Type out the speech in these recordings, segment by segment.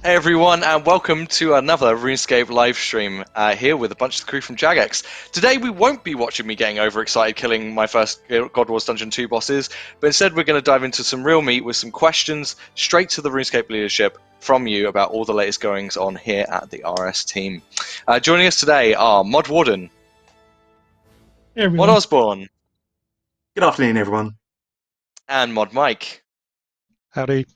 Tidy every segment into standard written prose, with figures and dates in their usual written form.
Hey everyone, and welcome to another RuneScape live stream here with a bunch of the crew from Jagex. Today we won't be watching me getting overexcited killing my first God Wars Dungeon 2 bosses, but instead we're going to dive into some real meat with some questions straight to the RuneScape leadership from you about all the latest goings on here at the RS team. Joining us today are Mod Warden, Hey everyone. Mod Osborne, Good afternoon, everyone. and Mod Mike. Howdy.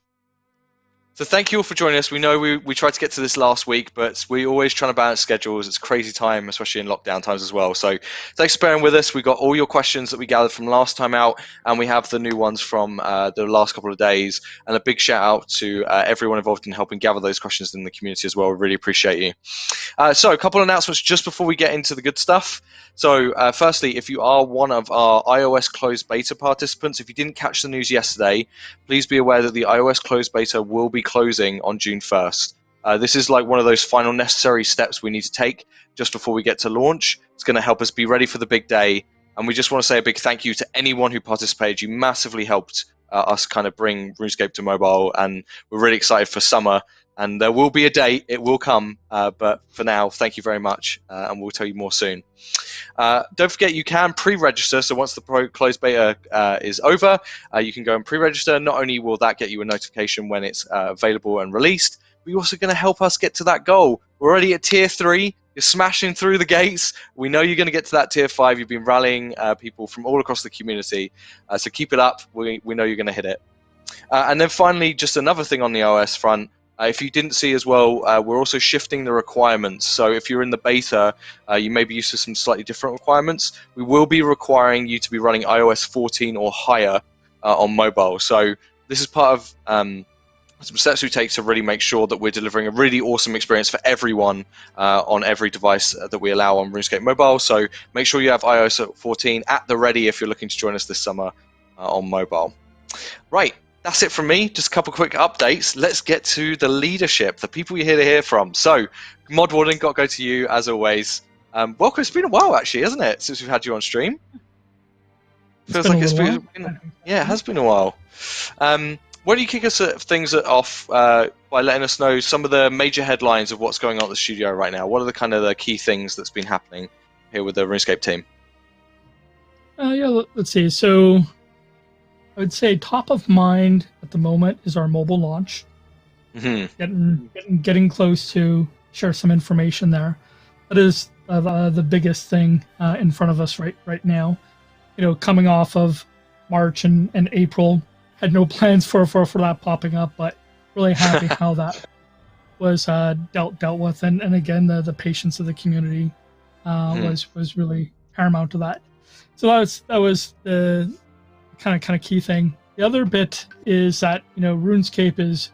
So thank you all for joining us. We know we tried to get to this last week, but we're always trying to balance schedules. It's crazy time, especially in lockdown times as well. So thanks for bearing with us. We got all your questions that we gathered from last time out, and we have the new ones from the last couple of days. And a big shout out to everyone involved in helping gather those questions in the community as well. We really appreciate you. So a couple of announcements just before we get into the good stuff. So firstly, if you are one of our iOS closed beta participants, if you didn't catch the news yesterday, please be aware that the iOS closed beta will be closing on June 1st. This is like one of those final necessary steps we need to take just before we get to launch. It's going to help us be ready for the big day. And we just want to say a big thank you to anyone who participated. You massively helped us kind of bring RuneScape to mobile, and we're really excited for summer. And there will be a date, it will come, but for now, thank you very much, and we'll tell you more soon. Don't forget, you can pre-register, so once the closed beta is over, you can go and pre-register. Not only will that get you a notification when it's available and released, but you're also going to help us get to that goal. We're already at Tier 3, you're smashing through the gates. We know you're going to get to that Tier 5. You've been rallying people from all across the community, so keep it up. We know you're going to hit it. And then finally, just another thing on the OS front, if you didn't see as well, we're also shifting the requirements. So if you're in the beta, you may be used to some slightly different requirements. We will be requiring you to be running iOS 14 or higher on mobile. So this is part of some steps we take to really make sure that we're delivering a really awesome experience for everyone on every device that we allow on RuneScape Mobile. So make sure you have iOS 14 at the ready if you're looking to join us this summer on mobile. Right. That's it from me. Just a couple quick updates. Let's get to the leadership, the people you're here to hear from. So, Mod Warden, got to go to you as always. Welcome. It's been a while actually, hasn't it, since we've had you on stream? Feels like it's been, yeah, it has been a while. Why don't you kick us things off by letting us know some of the major headlines of what's going on at the studio right now? What are the kind of the key things that's been happening here with the RuneScape team? Yeah, let's see. So I would say top of mind at the moment is our mobile launch. Getting close to share some information there. That is the biggest thing in front of us right now. You know, coming off of March and April, had no plans for that popping up, but really happy how that was dealt with, and again the patience of the community was really paramount to that. So that was the kind of key thing. The other bit is that, you know, RuneScape is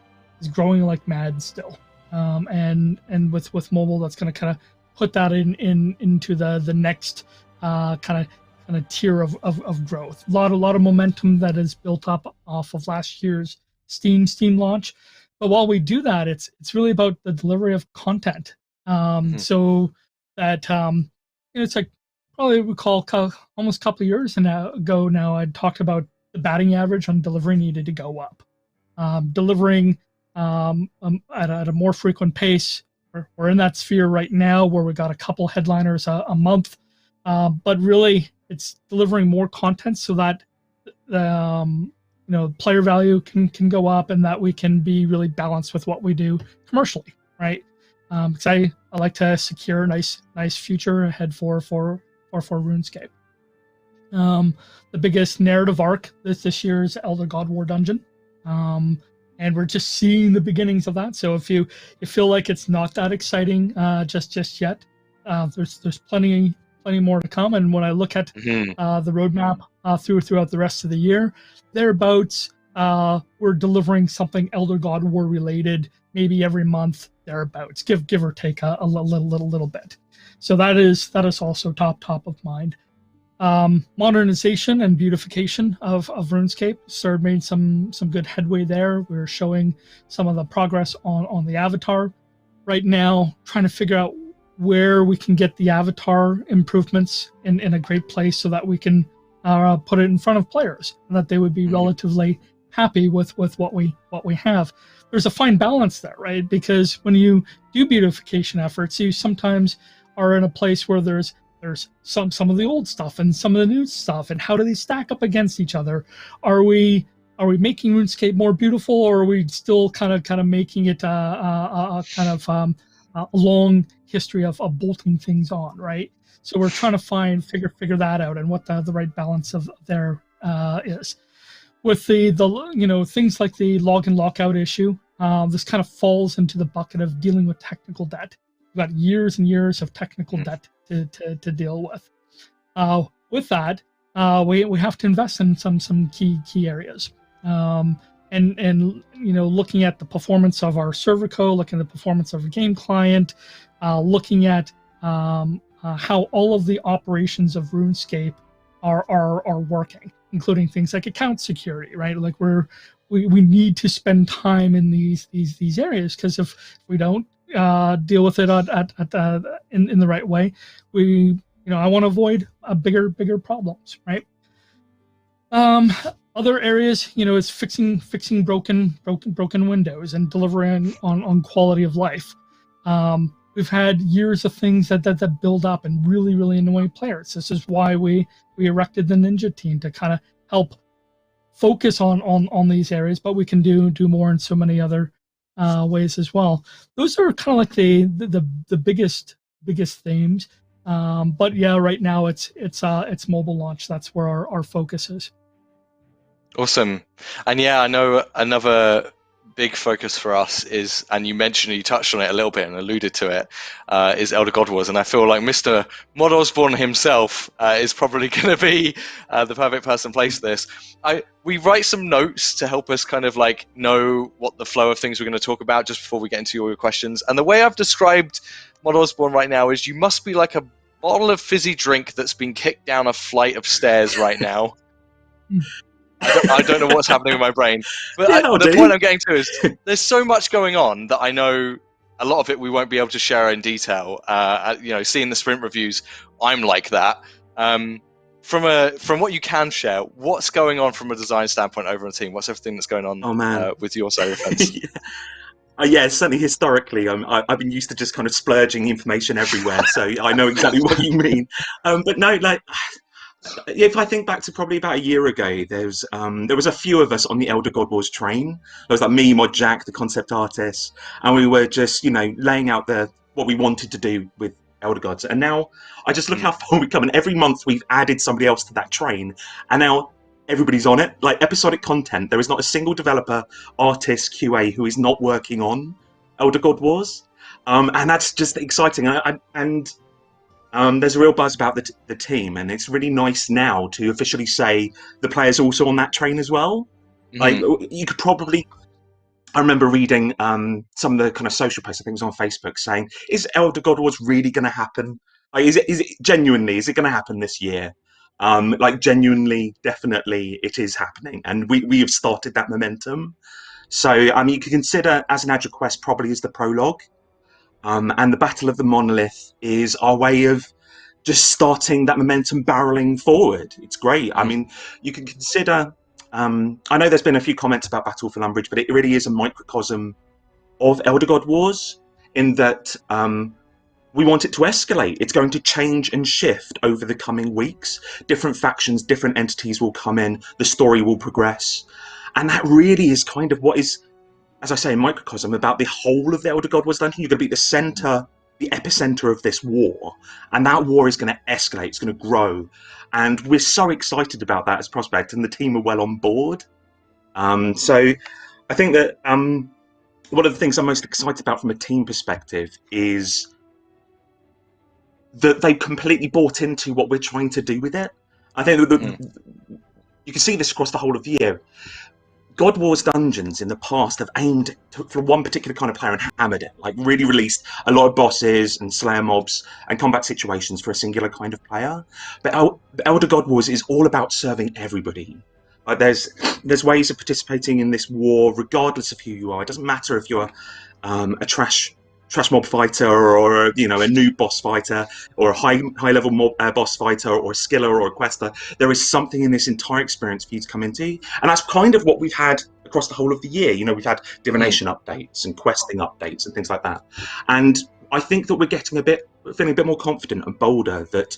growing like mad still, and with mobile, that's going to kind of put that into the next kind of tier of growth. A lot of momentum that is built up off of last year's Steam launch. But while we do that, it's really about the delivery of content. So that it's like, probably recall almost a couple of years ago now, I talked about the batting average on delivery needed to go up. Delivering at a more frequent pace. We're in that sphere right now where we got a couple headliners a month, but really it's delivering more content so that player value can go up, and that we can be really balanced with what we do commercially, right? Because I like to secure a nice future ahead for RuneScape. The biggest narrative arc this year is Elder God War Dungeon, and we're just seeing the beginnings of that. So if you feel like it's not that exciting just yet, there's plenty more to come. And when I look at the roadmap throughout the rest of the year, thereabouts, we're delivering something Elder God War related, maybe every month thereabouts, give or take a little bit. So that is also top of mind. Modernization and beautification of RuneScape started made some good headway there. We're showing some of the progress on the avatar right now, trying to figure out where we can get the avatar improvements in a great place so that we can put it in front of players, and that they would be relatively happy with what we have. There's a fine balance there, right? Because when you do beautification efforts, you sometimes are in a place where there's some of the old stuff and some of the new stuff, and how do they stack up against each other? Are we making RuneScape more beautiful, or are we still kind of making it a long history of bolting things on, right? So we're trying to figure that out, and what the right balance of there is. With the things like the log and lockout issue, this kind of falls into the bucket of dealing with technical debt. We've got years and years of technical debt to deal with. With that, we have to invest in some key areas. And looking at the performance of our server code, looking at the performance of our game client, looking at how all of the operations of RuneScape are working, including things like account security, right? Like we need to spend time in these areas, because if we don't deal with it in the right way, I want to avoid bigger problems, right? Other areas, is fixing broken windows and delivering on quality of life. We've had years of things that build up and really annoy players. This is why we erected the Ninja team, to kind of help focus on these areas, but we can do more in so many other ways as well. Those are kind of like the biggest themes. But yeah, right now it's mobile launch. That's where our focus is. Awesome. And yeah, I know another big focus for us is, and you touched on it a little bit and alluded to it, is Elder God Wars. And I feel like Mr. Mod Osborne himself is probably going to be the perfect person placed for this. We write some notes to help us kind of like know what the flow of things we're going to talk about just before we get into all your questions. And the way I've described Mod Osborne right now is, you must be like a bottle of fizzy drink that's been kicked down a flight of stairs right now. I don't know what's happening in my brain, but the point I'm getting to is there's so much going on that I know a lot of it we won't be able to share in detail. Seeing the sprint reviews, I'm like that. From what you can share, what's going on from a design standpoint over on the team? What's everything that's going on with your side of the fence? Yeah, certainly historically, I've been used to just kind of splurging information everywhere, so I know exactly what you mean. But no, like, if I think back to probably about a year ago, there was a few of us on the Elder God Wars train. There was like me, Mod Jack, the concept artist, and we were just, laying out what we wanted to do with Elder Gods. And now I just look how far we've come, and every month we've added somebody else to that train, and now everybody's on it. Like episodic content, there is not a single developer, artist, QA who is not working on Elder God Wars, and that's just exciting. And there's a real buzz about the team, and it's really nice now to officially say the players also on that train as well. Like you could probably, I remember reading some of the kind of social posts, I think it was on Facebook, saying, "Is Elder God Wars really going to happen? Like, is it genuinely? Is it going to happen this year?" Like genuinely, definitely, it is happening, and we have started that momentum. So you could consider Azzanadra Quest probably as the prologue. And the Battle of the Monolith is our way of just starting that momentum barreling forward. It's great. I mean, you can consider... I know there's been a few comments about Battle for Lumbridge, but it really is a microcosm of Elder God Wars, in that we want it to escalate. It's going to change and shift over the coming weeks. Different factions, different entities will come in. The story will progress. And that really is kind of what is... as I say, in microcosm, about the whole of the Elder God Wars dungeon. You're going to be the centre, the epicenter of this war, and that war is going to escalate, it's going to grow, and we're so excited about that as prospect, and the team are well on board. So I think that one of the things I'm most excited about from a team perspective is that they completely bought into what we're trying to do with it. I think that you can see this across the whole of the year. God Wars dungeons in the past have aimed for one particular kind of player and hammered it, like really released a lot of bosses and slayer mobs and combat situations for a singular kind of player. But Elder God Wars is all about serving everybody. Like there's ways of participating in this war regardless of who you are. It doesn't matter if you're a trash trash mob fighter, or a new boss fighter, or a high level mob, boss fighter, or a skiller, or a quester. There is something in this entire experience for you to come into, and that's kind of what we've had across the whole of the year. We've had divination updates and questing updates and things like that, and I think that we're feeling a bit more confident and bolder that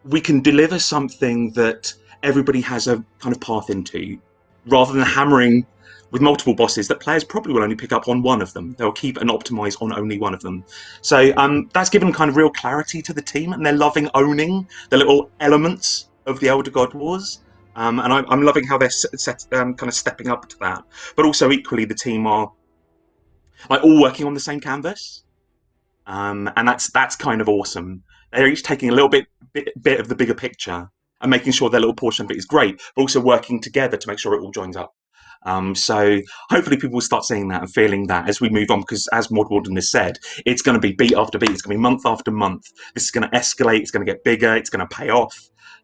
we can deliver something that everybody has a kind of path into, rather than hammering with multiple bosses that players probably will only pick up on one of them. They'll keep and optimize on only one of them. So that's given kind of real clarity to the team, and they're loving owning the little elements of the Elder God Wars. And I'm loving how they're kind of stepping up to that. But also equally, the team are like all working on the same canvas, and that's kind of awesome. They're each taking a little bit of the bigger picture and making sure their little portion of it is great, but also working together to make sure it all joins up. So hopefully people will start seeing that and feeling that as we move on, because as Warden has said, it's going to be beat after beat. It's going to be month after month. This is going to escalate. It's going to get bigger. It's going to pay off.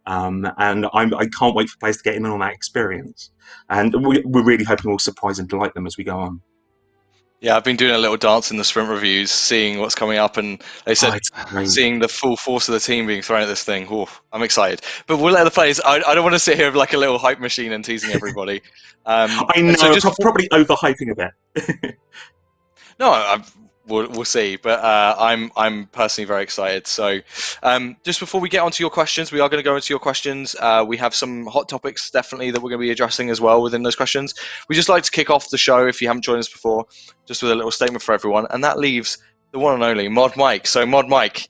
And I can't wait for players to get in on that experience. And we're really hoping we'll surprise and delight them as we go on. Yeah, I've been doing a little dance in the sprint reviews, seeing what's coming up, and they said seeing the full force of the team being thrown at this thing. Ooh, I'm excited. But we'll let the players. I don't want to sit here like a little hype machine and teasing everybody. I know, so probably overhyping a bit. No, we'll see. But I'm personally very excited. So just before we get onto your questions, we are going to go into your questions. We have some hot topics definitely that we're going to be addressing as well within those questions. We just like to kick off the show, if you haven't joined us before, just with a little statement for everyone, and that leaves the one and only Mod Mike. So Mod Mike,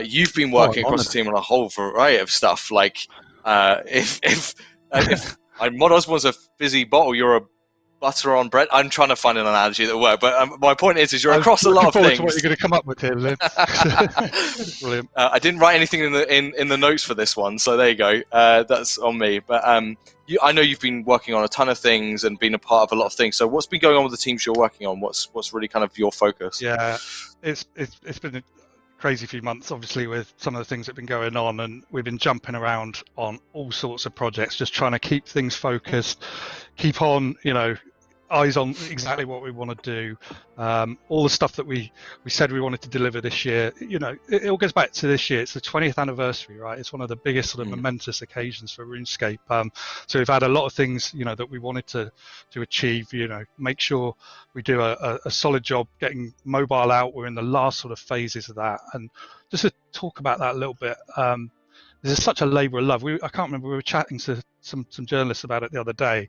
you've been working across the team on a whole variety of stuff. Like if Mod Osborne's a fizzy bottle, you're a butter on bread. I'm trying to find an analogy that will work, but my point is you're across a lot of things. To what you're going to come up with here, Lynn. Brilliant. I didn't write anything in the notes for this one, so there you go. That's on me. But I know you've been working on a ton of things and been a part of a lot of things. So what's been going on with the teams you're working on? What's really kind of your focus? Yeah, it's been a crazy few months, obviously, with some of the things that have been going on, and we've been jumping around on all sorts of projects, just trying to keep things focused, keep on, eyes on exactly what we want to do. All the stuff that we said we wanted to deliver this year, it all goes back to this year. It's the 20th anniversary, right? It's one of the biggest sort of momentous occasions for RuneScape. So we've had a lot of things, that we wanted to achieve, make sure we do a solid job getting mobile out. We're in the last sort of phases of that. And just to talk about that a little bit, this is such a labour of love. I can't remember, we were chatting to some journalists about it the other day,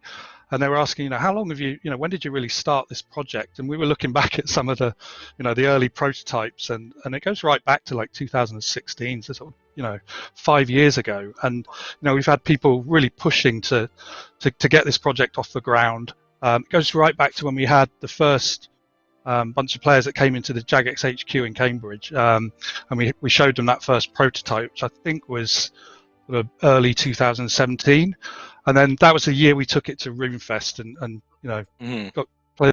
and they were asking, how long have you, when did you really start this project? And we were looking back at some of the, the early prototypes, and it goes right back to like 2016, so sort of, 5 years ago. And, we've had people really pushing to get this project off the ground. It goes right back to when we had the first bunch of players that came into the Jagex HQ in Cambridge, and we showed them that first prototype, which I think was sort of early 2017, and then that was the year we took it to Runefest, and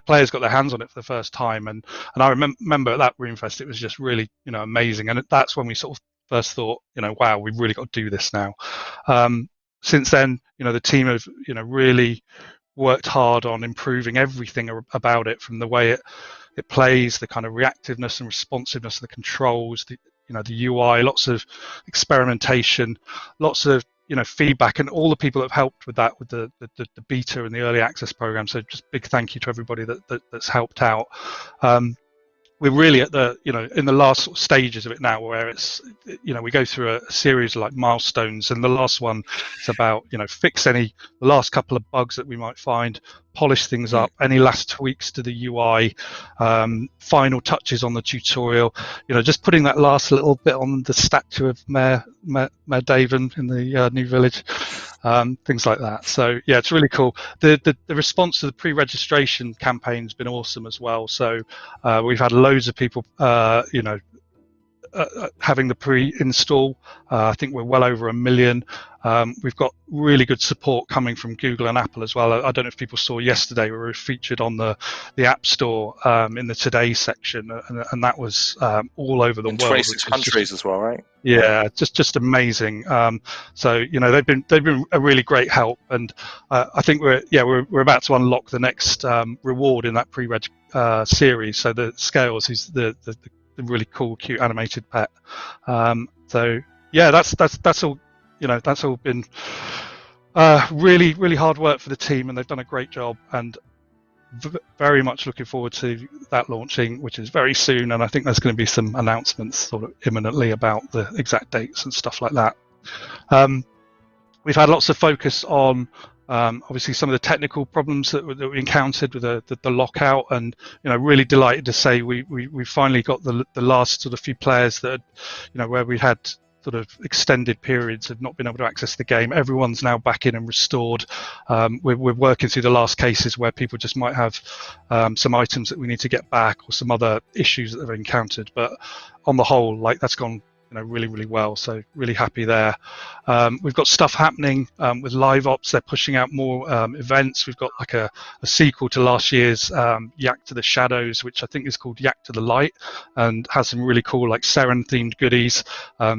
players got their hands on it for the first time, and I remember at that Runefest it was just really amazing, and that's when we sort of first thought, wow, we've really got to do this now. Since then, the team have really worked hard on improving everything about it, from the way it plays, the kind of reactiveness and responsiveness of the controls, the UI, lots of experimentation, lots of feedback, and all the people that have helped with that, with the beta and the early access program. So just big thank you to everybody that's helped out. We're really at the in the last sort of stages of it now, where it's we go through a series of like milestones, and the last one is about fix the last couple of bugs that we might find, polish things up, any last tweaks to the UI, final touches on the tutorial, just putting that last little bit on the statue of Mayor Davin in the new village, things like that. So yeah, it's really cool. The response to the pre-registration campaign's been awesome as well. So we've had loads of people having the pre-install. I think we're well over 1 million. We've got really good support coming from Google and Apple as well. I don't know if people saw yesterday, we were featured on the App Store in the Today section, and that was all over the world. 26 countries as well, right? Yeah, just amazing. So they've been a really great help, and I think we're about to unlock the next reward in that pre-reg series. So the Scales, who's the really cool, cute animated pet. So yeah, that's all. That's all been really, really hard work for the team, and they've done a great job. And very much looking forward to that launching, which is very soon. And I think there's going to be some announcements sort of imminently about the exact dates and stuff like that. We've had lots of focus on obviously some of the technical problems that we encountered with the lockout, and really delighted to say we finally got the last sort of few players that where we had sort of extended periods of not being able to access the game. Everyone's now back in and restored. We're working through the last cases where people just might have some items that we need to get back, or some other issues that they've encountered. But on the whole, that's gone really, really well. So really happy there. We've got stuff happening with live ops. They're pushing out more events. We've got like a sequel to last year's Yak to the Shadows, which I think is called Yak to the Light, and has some really cool Seren themed goodies.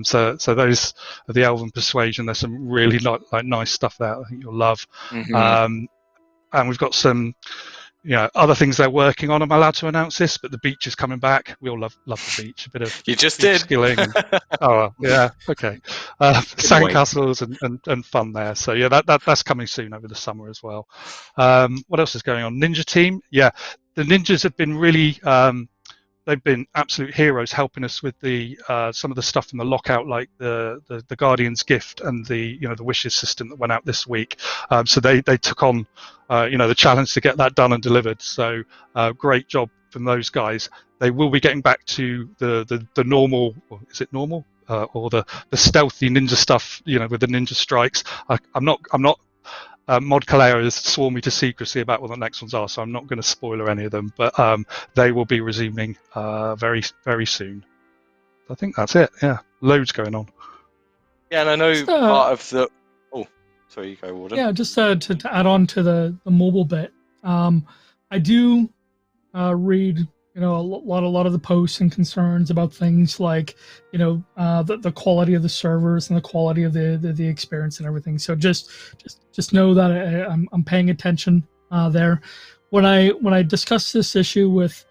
So those are the Elven Persuasion. There's some really nice stuff there I think you'll love. And we've got some other things they're working on. I'm allowed to announce this, but the beach is coming back. We all love the beach. A bit of you just did skilling. Oh yeah, okay. Sandcastles and fun there. So yeah, that's coming soon over the summer as well. What else is going on? Ninja Team. Yeah, the ninjas have been really. They've been absolute heroes helping us with the some of the stuff in the lockout, like the Guardian's Gift and the the wishes system that went out this week. So they took on the challenge to get that done and delivered. So great job from those guys. They will be getting back to the normal. Is it normal or the stealthy ninja stuff? With the ninja strikes. I'm not. Mod Kaleo has sworn me to secrecy about what the next ones are, so I'm not going to spoiler any of them, but they will be resuming very, very soon. I think that's it. Yeah, loads going on. Yeah, and I know part of the... Oh, sorry, you go, Warden. Yeah, just to add on to the mobile bit, I do read a lot of the posts and concerns about things like the quality of the servers and the quality of the experience and everything. So just know that I'm paying attention there. When I discuss this issue with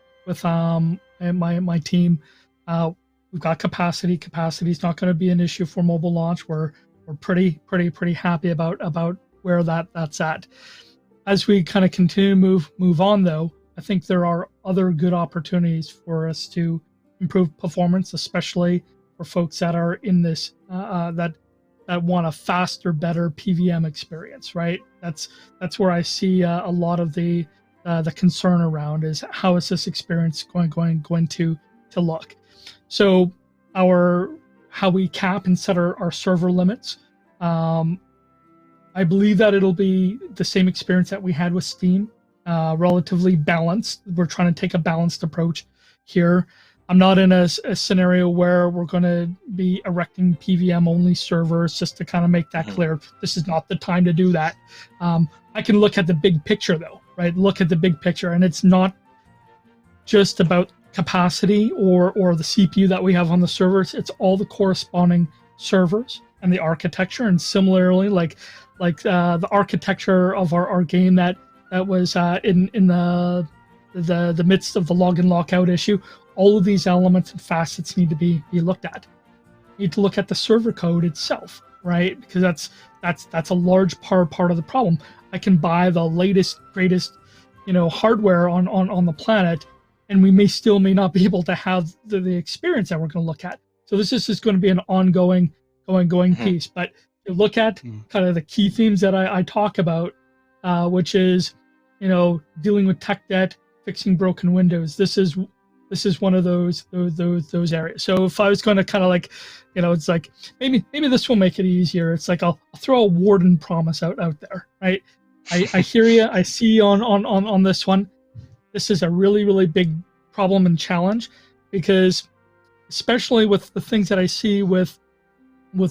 my team, we've got capacity. Capacity is not going to be an issue for mobile launch. We're pretty happy about where that's at. As we kind of continue to move on, though, I think there are other good opportunities for us to improve performance, especially for folks that are in this that want a faster, better PVM experience. Right? That's where I see a lot of the concern around is how is this experience going to look. So how we cap and set our server limits. I believe that it'll be the same experience that we had with Steam. Relatively balanced. We're trying to take a balanced approach here. I'm not in a scenario where we're going to be erecting PVM only servers just to kind of make that clear. This is not the time to do that. I can look at the big picture though, right? Look at the big picture, and it's not just about capacity or the CPU that we have on the servers. It's all the corresponding servers and the architecture, and similarly, like the architecture of our game that was in the midst of the login lockout issue. All of these elements and facets need to be looked at. You need to look at the server code itself, right? Because that's a large part of the problem. I can buy the latest, greatest, hardware on the planet, and we may not be able to have the experience that we're going to look at. So this is just going to be an ongoing piece. But you look at kind of the key themes that I talk about, which is dealing with tech debt, fixing broken windows. This is one of those areas. So if I was going to kind of it's like maybe this will make it easier. It's like I'll throw a Warden promise out there, right? I hear you. I see you on this one. This is a really, really big problem and challenge, because especially with the things that I see with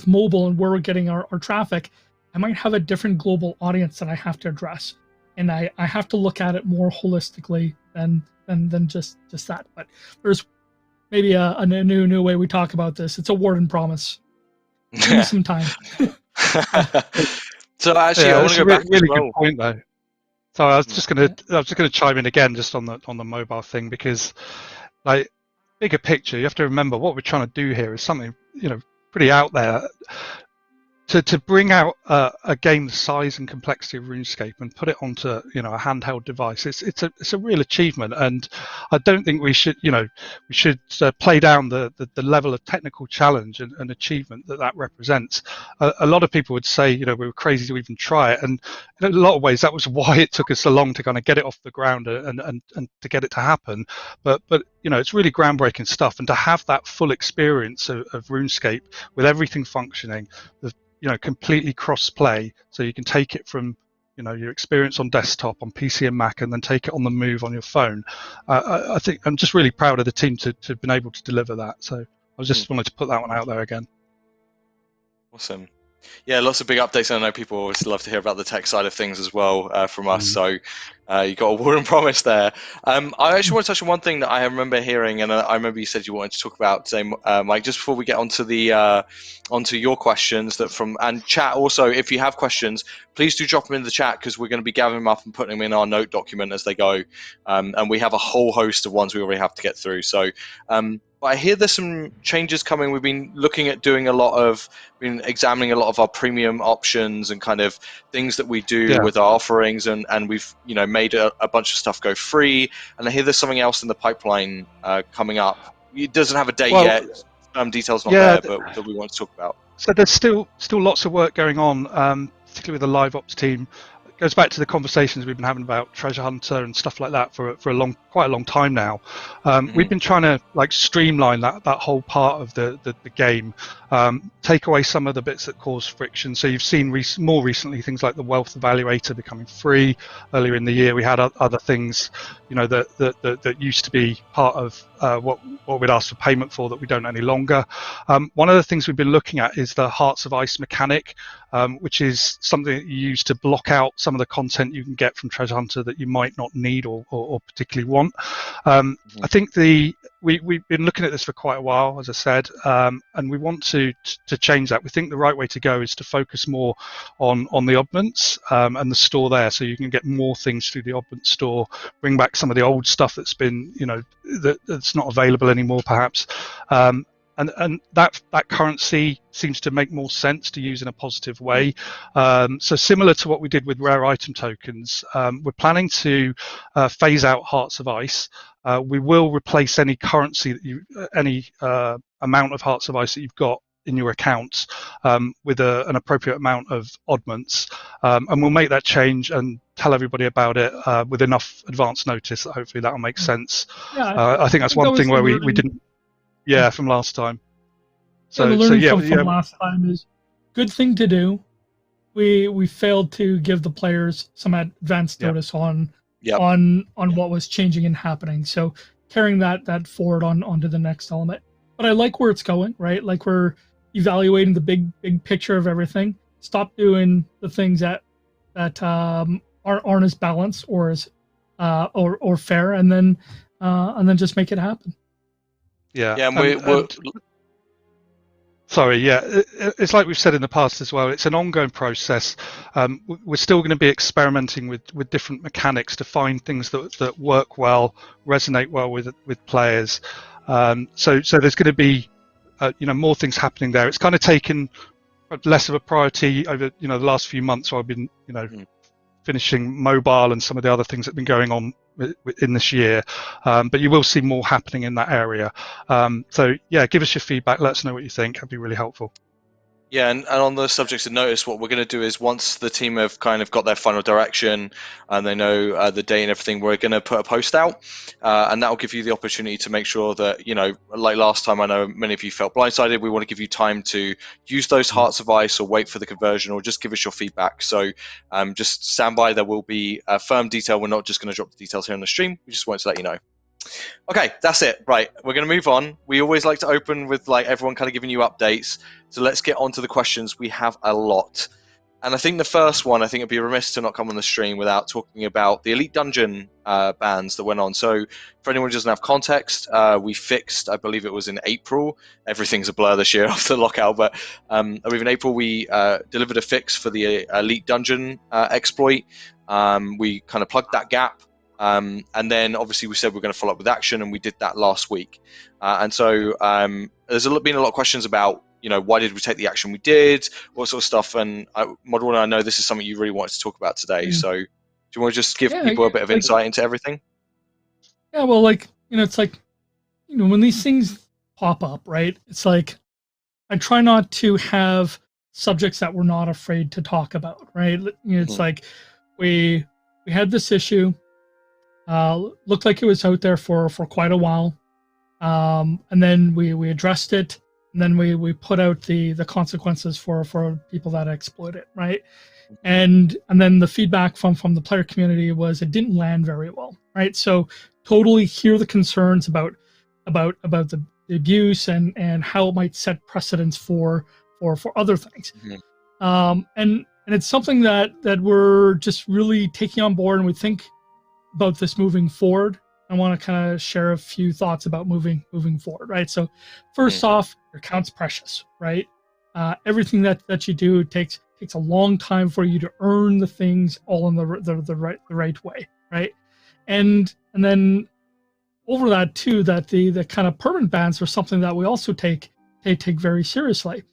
mobile and where we're getting our traffic, I might have a different global audience that I have to address, and I have to look at it more holistically than just that. But there's maybe a new way we talk about this. It's a Warden promise. Give me some time. So actually, I want to go back really as well. good point though. So I was just gonna chime in again just on the mobile thing, because like bigger picture, you have to remember what we're trying to do here is something pretty out there. To bring out a game the size and complexity of RuneScape and put it onto a handheld device, it's a real achievement, and I don't think we should play down the level of technical challenge and achievement that represents. A lot of people would say we were crazy to even try it, and in a lot of ways that was why it took us so long to kind of get it off the ground and to get it to happen. But it's really groundbreaking stuff, and to have that full experience of RuneScape with everything functioning, completely cross-play, so you can take it from your experience on desktop, on PC and Mac, and then take it on the move on your phone. I think I'm just really proud of the team to have been able to deliver that. So I just wanted to put that one out there again. Awesome. Yeah, lots of big updates. I know people always love to hear about the tech side of things as well from us. So you got a Warden promise there. I actually want to touch on one thing that I remember hearing, and I remember you said you wanted to talk about today, Mike. Just before we get onto onto your questions and chat. Also, if you have questions, please do drop them in the chat, because we're going to be gathering them up and putting them in our note document as they go. And we have a whole host of ones we already have to get through. So. But I hear there's some changes coming. We've been looking at doing been examining a lot of our premium options and kind of things that we do with our offerings, and we've made a bunch of stuff go free. And I hear there's something else in the pipeline coming up. It doesn't have a date yet. Details not there, but that we want to talk about. So there's still lots of work going on, particularly with the live ops team. It goes back to the conversations we've been having about Treasure Hunter and stuff like that for quite a long time now. We've been trying to streamline that whole part of the game, take away some of the bits that cause friction. So you've seen more recently things like the wealth evaluator becoming free. Earlier in the year we had other things that used to be part of what we'd asked for payment for that we don't any longer. One of the things we've been looking at is the Hearts of Ice mechanic, which is something that you use to block out some of the content you can get from Treasure Hunter that you might not need or particularly want. I think we've been looking at this for quite a while, as I said, and we want to change that. We think the right way to go is to focus more on the oddments and the store there, so you can get more things through the oddment store, bring back some of the old stuff that's been that's not available anymore perhaps, and that currency seems to make more sense to use in a positive way. So similar to what we did with rare item tokens, we're planning to phase out Hearts of Ice. We will replace any currency any amount of Hearts of Ice that you've got in your accounts with an appropriate amount of oddments, and we'll make that change and tell everybody about it with enough advance notice that hopefully that will make sense. I think that's one thing where we didn't from last time. So the learning from last time is good thing to do. We failed to give the players some advance notice on what was changing and happening. So carrying that forward onto the next element. But I like where it's going, right? Like we're evaluating the big picture of everything. Stop doing the things that aren't as balanced or as or fair, and then just make it happen. Sorry, it's like we've said in the past as well. It's an ongoing process. We're still going to be experimenting with different mechanics to find things that work well, resonate well with players. So there's going to be more things happening there. It's kind of taken less of a priority over the last few months, where I've been finishing mobile and some of the other things that have been going on in this year, but you will see more happening in that area. So give us your feedback, let us know what you think. That'd be really helpful. Yeah, and on the subject of notice, what we're going to do is once the team have kind of got their final direction and they know the date and everything, we're going to put a post out, and that will give you the opportunity to make sure that, like last time, I know many of you felt blindsided. We want to give you time to use those Hearts of Ice or wait for the conversion or just give us your feedback. So just stand by. There will be a firm detail. We're not just going to drop the details here on the stream. We just wanted to let you know. Okay, that's it. Right, we're going to move on. We always like to open with like everyone kind of giving you updates. So let's get on to the questions. We have a lot. And I think the first one, I think it'd be remiss to not come on the stream without talking about the Elite Dungeon bans that went on. So for anyone who doesn't have context, we fixed, I believe it was in April. Everything's a blur this year after the lockout, but I believe in April we delivered a fix for the Elite Dungeon exploit. We kind of plugged that gap. And then obviously we said we're going to follow up with action, and we did that last week. And so there's been a lot of questions about, why did we take the action we did, what sort of stuff. And Model One, I know this is something you really wanted to talk about today. So do you want to just give people a bit of insight into everything? Yeah, well, it's like, when these things pop up, right? It's like, I try not to have subjects that we're not afraid to talk about, right? It's like, we had this issue. Looked like it was out there for quite a while, and then we addressed it, and then we put out the consequences for people that exploit it, right? And then the feedback from the player community was it didn't land very well, right? So totally hear the concerns about the abuse and how it might set precedents for other things. And it's something that we're just really taking on board, and we think about this moving forward. I want to kind of share a few thoughts about moving forward, right? So first off, your account's precious, right? Everything that you do takes a long time for you to earn the things all in the right way, right? And then over that too, that the kind of permanent bans are something that we also take very seriously,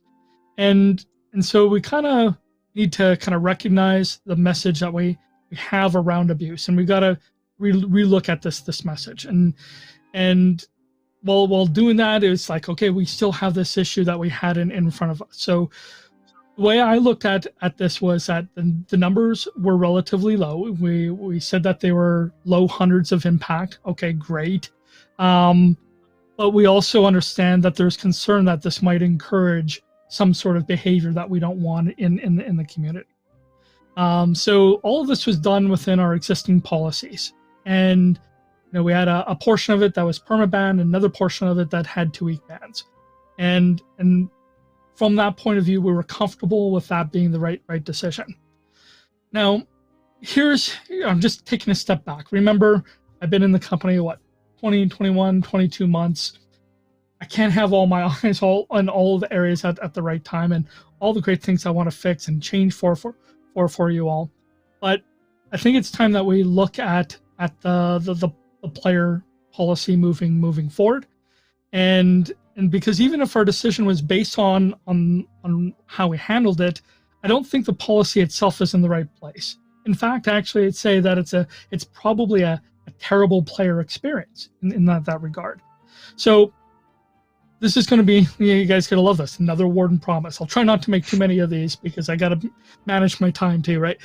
and so we kind of need to kind of recognize the message that we have around abuse, and we got to relook at this message. And while doing that, it's like, okay, we still have this issue that we had in front of us. So the way I looked at this was that the numbers were relatively low. We said that they were low hundreds of impact. Okay, great. But we also understand that there's concern that this might encourage some sort of behavior that we don't want in the community. So all of this was done within our existing policies, and we had a portion of it that was permaban, another portion of it that had 2-week bans, and from that point of view, we were comfortable with that being the right decision. Now, I'm just taking a step back. Remember, I've been in the company 20, 21, 22 months. I can't have all my eyes on all the areas at the right time, and all the great things I want to fix and change for you all. But I think it's time that we look at the player policy moving forward, and because even if our decision was based on how we handled it, I don't think the policy itself is in the right place. In fact, actually, I'd say that it's probably a terrible player experience in that regard. So this is going to be, you guys are going to love this, another Warden promise. I'll try not to make too many of these because I got to manage my time too, right?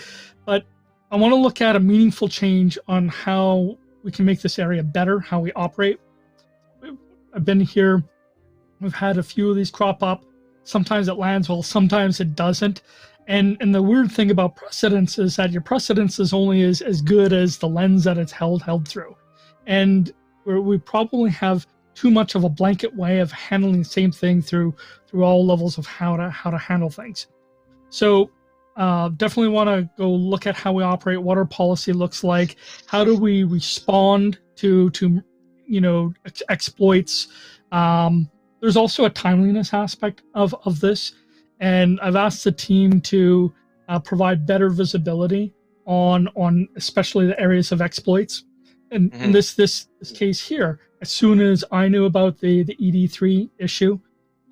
But I want to look at a meaningful change on how we can make this area better, how we operate. I've been here. We've had a few of these crop up. Sometimes it lands well, sometimes it doesn't. And the weird thing about precedence is that your precedence is only as good as the lens that it's held through. And we probably have too much of a blanket way of handling the same thing through all levels of how to handle things. So definitely want to go look at how we operate, what our policy looks like, how do we respond to exploits. There's also a timeliness aspect of this, and I've asked the team to provide better visibility on especially the areas of exploits. And in this case here, as soon as I knew about the ED3 issue,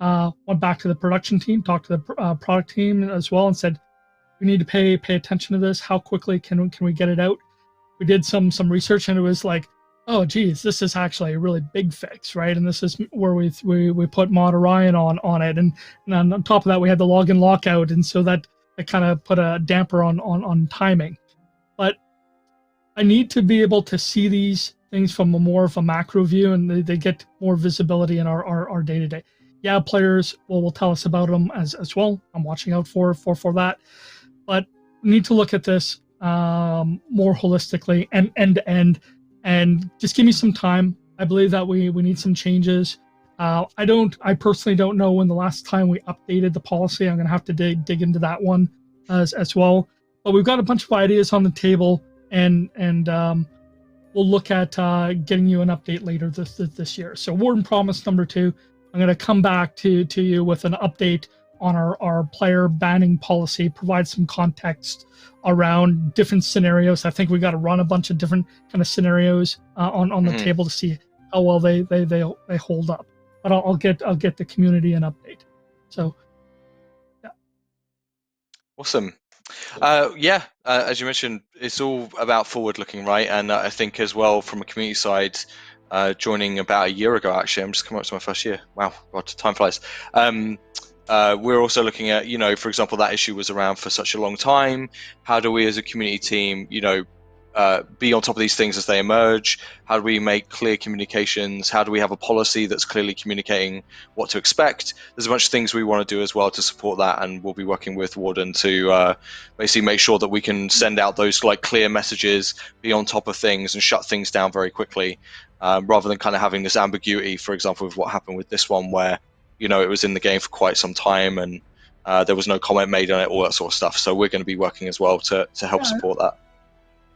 went back to the production team, talked to the product team as well, and said, we need to pay attention to this. How quickly can we get it out? We did some research, and it was like, oh geez, this is actually a really big fix, right? And this is where we put Mod Orion on it, and on top of that we had the login lockout, and so that kind of put a damper on timing. But I need to be able to see these things from more of a macro view, and they get more visibility in our day-to-day. Yeah, players will tell us about them as well. I'm watching out for that. But we need to look at this more holistically and end-to-end, and just give me some time. I believe that we need some changes. I personally don't know when the last time we updated the policy. I'm going to have to dig into that one as well. But we've got a bunch of ideas on the table, and we'll look at getting you an update later this year. So Warden Promise number 2, I'm going to come back to you with an update on our player banning policy, provide some context around different scenarios. I think we got to run a bunch of different kind of scenarios on the table to see how well they hold up. But I'll get the community an update. So yeah. Awesome. As you mentioned, it's all about forward looking, right? And I think as well from a community side, joining about a year ago, actually, I'm just coming up to my first year. Wow, God, time flies. We're also looking at, for example, that issue was around for such a long time. How do we as a community team, be on top of these things as they emerge? How do we make clear communications? How do we have a policy that's clearly communicating what to expect? There's a bunch of things we want to do as well to support that, and we'll be working with Warden to basically make sure that we can send out those clear messages, be on top of things, and shut things down very quickly, rather than kind of having this ambiguity, for example, with what happened with this one where it was in the game for quite some time and there was no comment made on it, all that sort of stuff. So we're going to be working as well to help support that.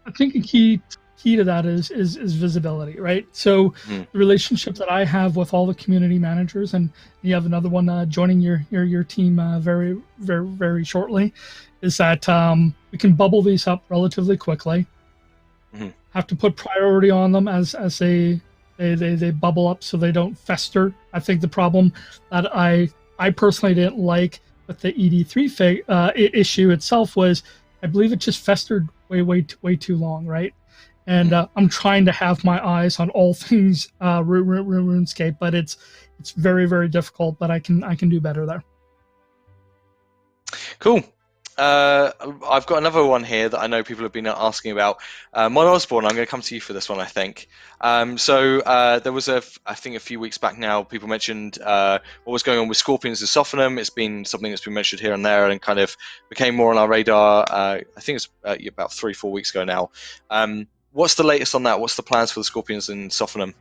I think a key to that is visibility, right? So the relationship that I have with all the community managers, and you have another one joining your team very, very, very shortly, is that we can bubble these up relatively quickly. Have to put priority on them as they bubble up so they don't fester. I think the problem that I personally didn't like with the ED3 issue itself was I believe it just festered way too long, right? And I'm trying to have my eyes on all things RuneScape, but it's very, very difficult. But I can do better there. Cool. I've got another one here that I know people have been asking about. Mon Osborne, I'm going to come to you for this one, I think. There was I think a few weeks back now, people mentioned what was going on with Scorpions and Sophanem. It's been something that's been mentioned here and there and kind of became more on our radar. I think it's about 3-4 weeks ago now. What's the latest on that? What's the plans for the Scorpions and Sophanem?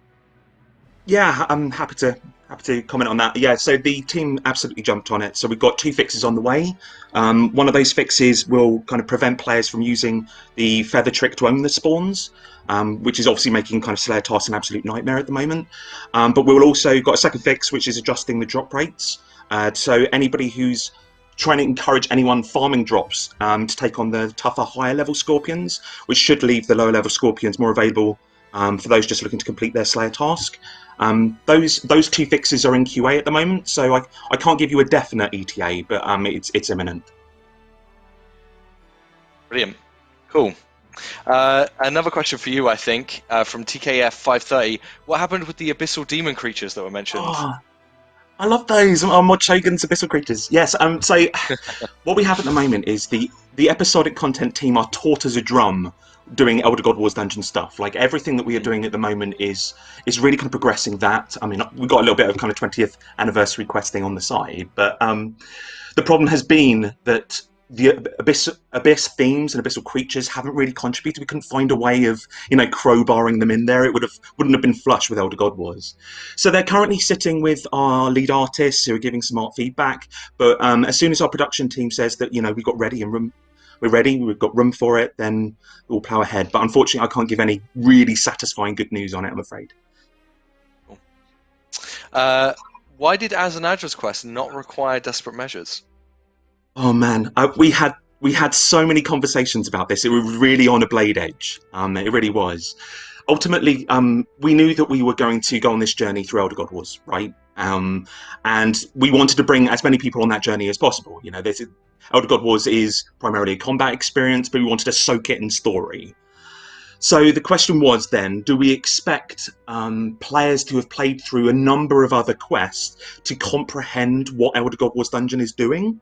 Yeah, I'm happy to comment on that. Yeah, so the team absolutely jumped on it. So we've got 2 fixes on the way. One of those fixes will kind of prevent players from using the feather trick to own the spawns, which is obviously making kind of Slayer tasks an absolute nightmare at the moment. But we'll also got a second fix, which is adjusting the drop rates. So anybody who's trying to encourage anyone farming drops to take on the tougher, higher level Scorpions, which should leave the lower level Scorpions more available for those just looking to complete their Slayer task. Those 2 fixes are in QA at the moment, so I can't give you a definite ETA, but it's imminent. Brilliant. Cool. Another question for you, I think, from TKF 530. What happened with the abyssal demon creatures that were mentioned? Oh, I love those. Mod Shogun's abyssal creatures. Yes. So what we have at the moment is the episodic content team are taut as a drum doing Elder God Wars dungeon stuff. Like everything that we are doing at the moment is really kind of progressing that. I mean, we've got a little bit of kind of 20th anniversary questing on the side, but the problem has been that the abyss themes and abyssal creatures haven't really contributed. We couldn't find a way of crowbarring them in there. It wouldn't have been flush with Elder God Wars. So they're currently sitting with our lead artists who are giving some art feedback. But as soon as our production team says that we got ready and we're ready, we've got room for it, then we'll plow ahead. But unfortunately, I can't give any really satisfying good news on it, I'm afraid. Cool. Why did Azzanadra's quest not require desperate measures? Oh man, we had so many conversations about this. It was really on a blade edge. It really was. Ultimately, we knew that we were going to go on this journey through Elder God Wars, right? And we wanted to bring as many people on that journey as possible. Elder God Wars is primarily a combat experience, but we wanted to soak it in story. So the question was then, do we expect players to have played through a number of other quests to comprehend what Elder God Wars Dungeon is doing?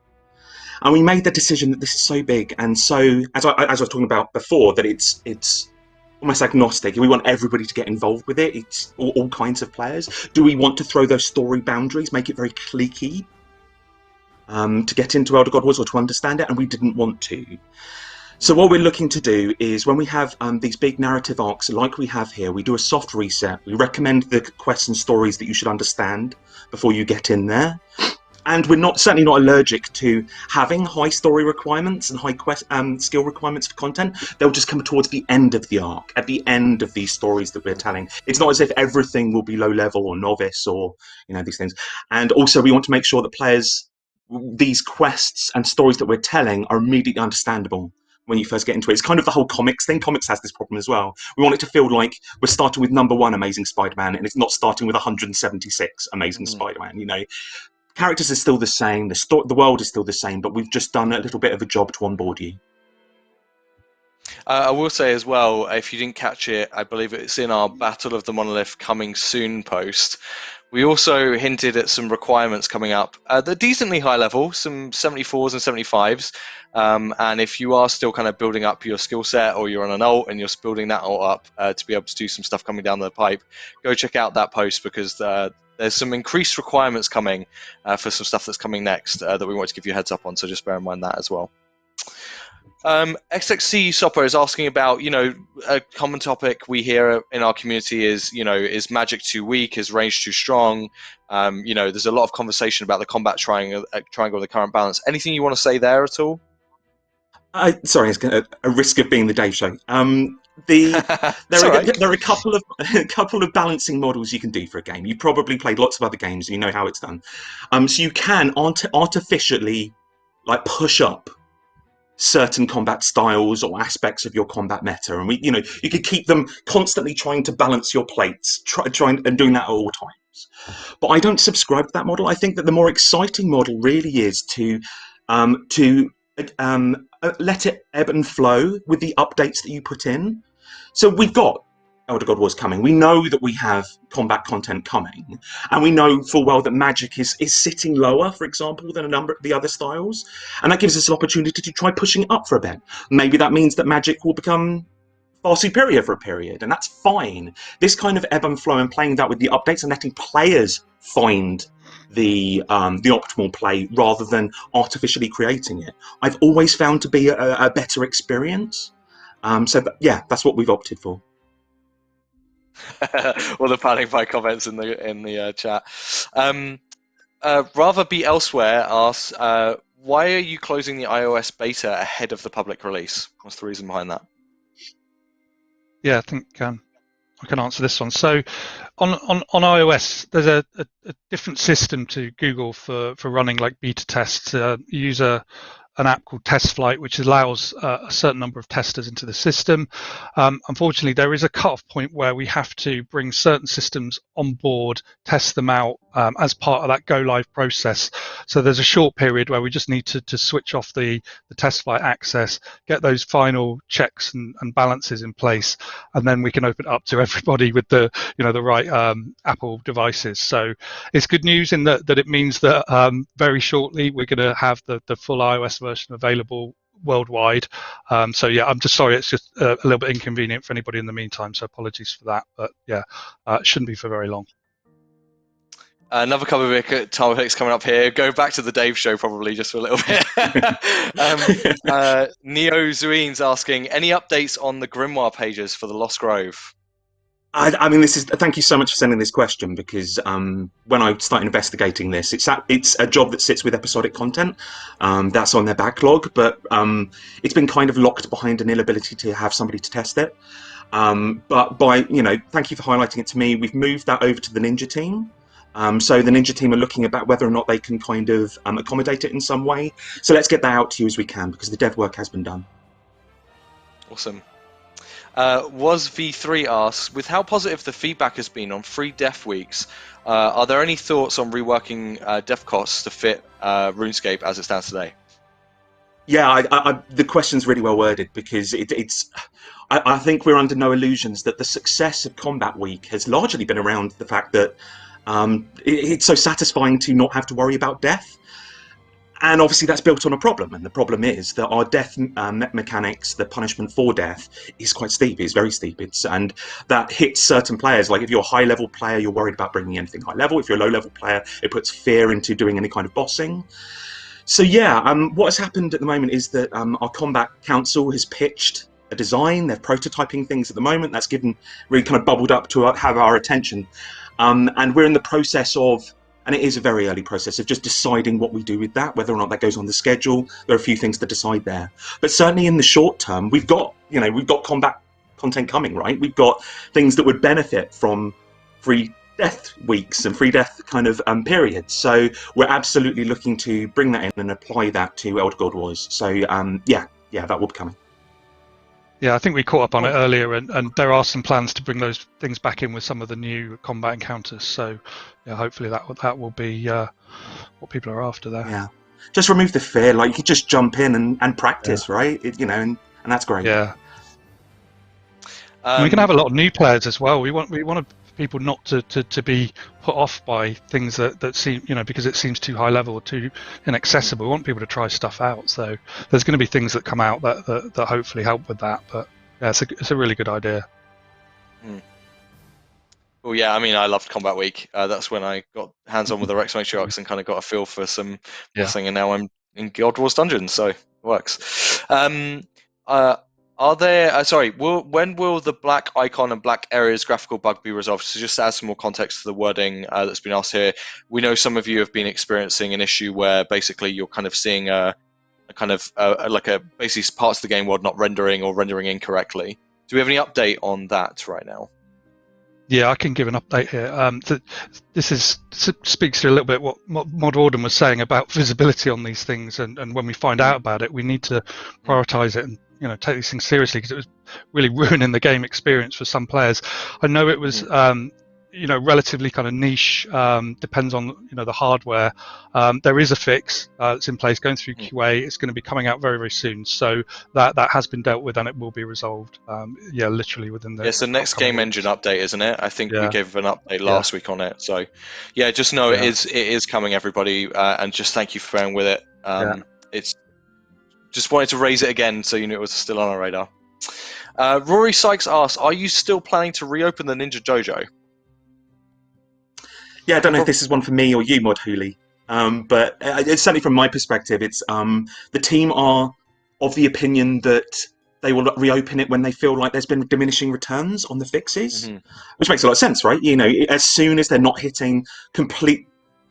And we made the decision that this is so big, and so, as I was talking about before, that it's almost agnostic. We want everybody to get involved with it. It's all kinds of players. Do we want to throw those story boundaries, make it very cliquey to get into Elder God Wars or to understand it? And we didn't want to. So what we're looking to do is when we have these big narrative arcs like we have here, we do a soft reset. We recommend the quests and stories that you should understand before you get in there. And we're certainly not allergic to having high story requirements and high skill requirements for content. They'll just come towards the end of the arc, at the end of these stories that we're telling. It's not as if everything will be low level or novice or these things. And also we want to make sure that players, these quests and stories that we're telling are immediately understandable when you first get into it. It's kind of the whole comics thing. Comics has this problem as well. We want it to feel like we're starting with #1 Amazing Spider-Man and it's not starting with 176 Amazing Spider-Man, Characters are still the same, the world is still the same, but we've just done a little bit of a job to onboard you. I will say as well, if you didn't catch it, I believe it's in our Battle of the Monolith coming soon post. We also hinted at some requirements coming up. They're decently high level, some 74s and 75s. And if you are still kind of building up your skill set or you're on an alt and you're building that alt up to be able to do some stuff coming down the pipe, go check out that post because there's some increased requirements coming for some stuff that's coming next that we want to give you a heads up on. So just bear in mind that as well. XXC Sopper is asking about, a common topic we hear in our community is, is magic too weak? Is range too strong? There's a lot of conversation about the combat triangle of the current balance. Anything you want to say there at all? Sorry, it's a risk of being the Dave show. There are a couple of balancing models you can do for a game. You probably played lots of other games, and you know how it's done. So you can artificially push up certain combat styles or aspects of your combat meta, and you could keep them constantly trying to balance your plates, trying and doing that at all times. But I don't subscribe to that model. I think that the more exciting model really is to let it ebb and flow with the updates that you put in. So we've got Elder God Wars coming. We know that we have combat content coming, and we know full well that magic is sitting lower, for example, than a number of the other styles, and that gives us an opportunity to try pushing it up for a bit. Maybe that means that magic will become far superior for a period, and that's fine. This kind of ebb and flow and playing that with the updates and letting players find the optimal play rather than artificially creating it, I've always found to be a better experience. That's what we've opted for. All the panic buy comments in the chat. Rather Be Elsewhere asks, why are you closing the iOS beta ahead of the public release? What's the reason behind that? Yeah, I think I can answer this one. So on iOS, there's a different system to Google for running beta tests. You use an app called TestFlight, which allows a certain number of testers into the system. Unfortunately, there is a cutoff point where we have to bring certain systems on board, test them out as part of that go live process. So there's a short period where we just need to switch off the TestFlight access, get those final checks and balances in place, and then we can open it up to everybody with the right Apple devices. So it's good news in that it means that very shortly we're going to have the full iOS version available worldwide. I'm just sorry, it's just a little bit inconvenient for anybody in the meantime, so apologies for that, but it shouldn't be for very long. Another couple of topics coming up here. Go back to the Dave show probably just for a little bit. Neo Zuine's asking, any updates on the grimoire pages for the Lost Grove? I mean, thank you so much for sending this question, because when I started investigating this, it's a job that sits with episodic content. That's on their backlog, but it's been kind of locked behind an inability to have somebody to test it. But thank you for highlighting it to me. We've moved that over to the Ninja team. So the Ninja team are looking about whether or not they can kind of accommodate it in some way. So let's get that out to you as we can, because the dev work has been done. Awesome. Was V3 asks, with how positive the feedback has been on free dev weeks, are there any thoughts on reworking dev costs to fit RuneScape as it stands today? Yeah, the question's really well worded, because I think we're under no illusions that the success of Combat Week has largely been around the fact that it's so satisfying to not have to worry about death. And obviously that's built on a problem, and the problem is that our death mechanics, the punishment for death, is quite steep. It's very steep. And that hits certain players. Like if you're a high-level player, you're worried about bringing anything high level. If you're a low-level player, it puts fear into doing any kind of bossing. So yeah, what has happened at the moment is that our combat council has pitched a design. They're prototyping things at the moment. That's really kind of bubbled up to have our attention, and we're in the process of, and it is a very early process of just deciding what we do with that, whether or not that goes on the schedule. There are a few things to decide there, but certainly in the short term, we've got combat content coming, right? We've got things that would benefit from free death weeks and free death kind of periods. So we're absolutely looking to bring that in and apply that to Elder God Wars. So yeah, that will be coming. Yeah, I think we caught up on it earlier, and there are some plans to bring those things back in with some of the new combat encounters. So yeah, hopefully that will be what people are after there. Yeah, just remove the fear. Like, you could just jump in and practice, right? And that's great. Yeah. We can have a lot of new players as well. We want people not to be put off by things that seem, because it seems too high level or too inaccessible. We want people to try stuff out. So there's going to be things that come out that hopefully help with that. But yeah, it's a really good idea. Well, yeah, I mean, I loved Combat Week. That's when I got hands-on with the Rex Matriarchs and kind of got a feel for some bossing, and now I'm in God Wars Dungeons, so it works. Are there, when will the black icon and black areas graphical bug be resolved? So just to add some more context to the wording that's been asked here, we know some of you have been experiencing an issue where basically you're kind of seeing basically parts of the game world not rendering or rendering incorrectly. Do we have any update on that right now? Yeah, I can give an update here. This speaks to a little bit what Mod Warden was saying about visibility on these things, and when we find out about it, we need to prioritize it and take these things seriously, because it was really ruining the game experience for some players. I know it was relatively kind of niche, depends on the hardware. There is a fix that's in place going through QA. It's going to be coming out very, very soon, so that has been dealt with and it will be resolved literally within the it's the next game weeks. engine update, isn't it? I think we gave an update last week on it, so yeah, just know it is coming, everybody, and just thank you for bearing with it. It's just wanted to raise it again so you knew it was still on our radar. Rory Sykes asks, are you still planning to reopen the Ninja Dojo? Yeah, I don't know if this is one for me or you, Mod Hooli, but it's certainly from my perspective. It's the team are of the opinion that they will reopen it when they feel like there's been diminishing returns on the fixes, which makes a lot of sense, right? As soon as they're not hitting complete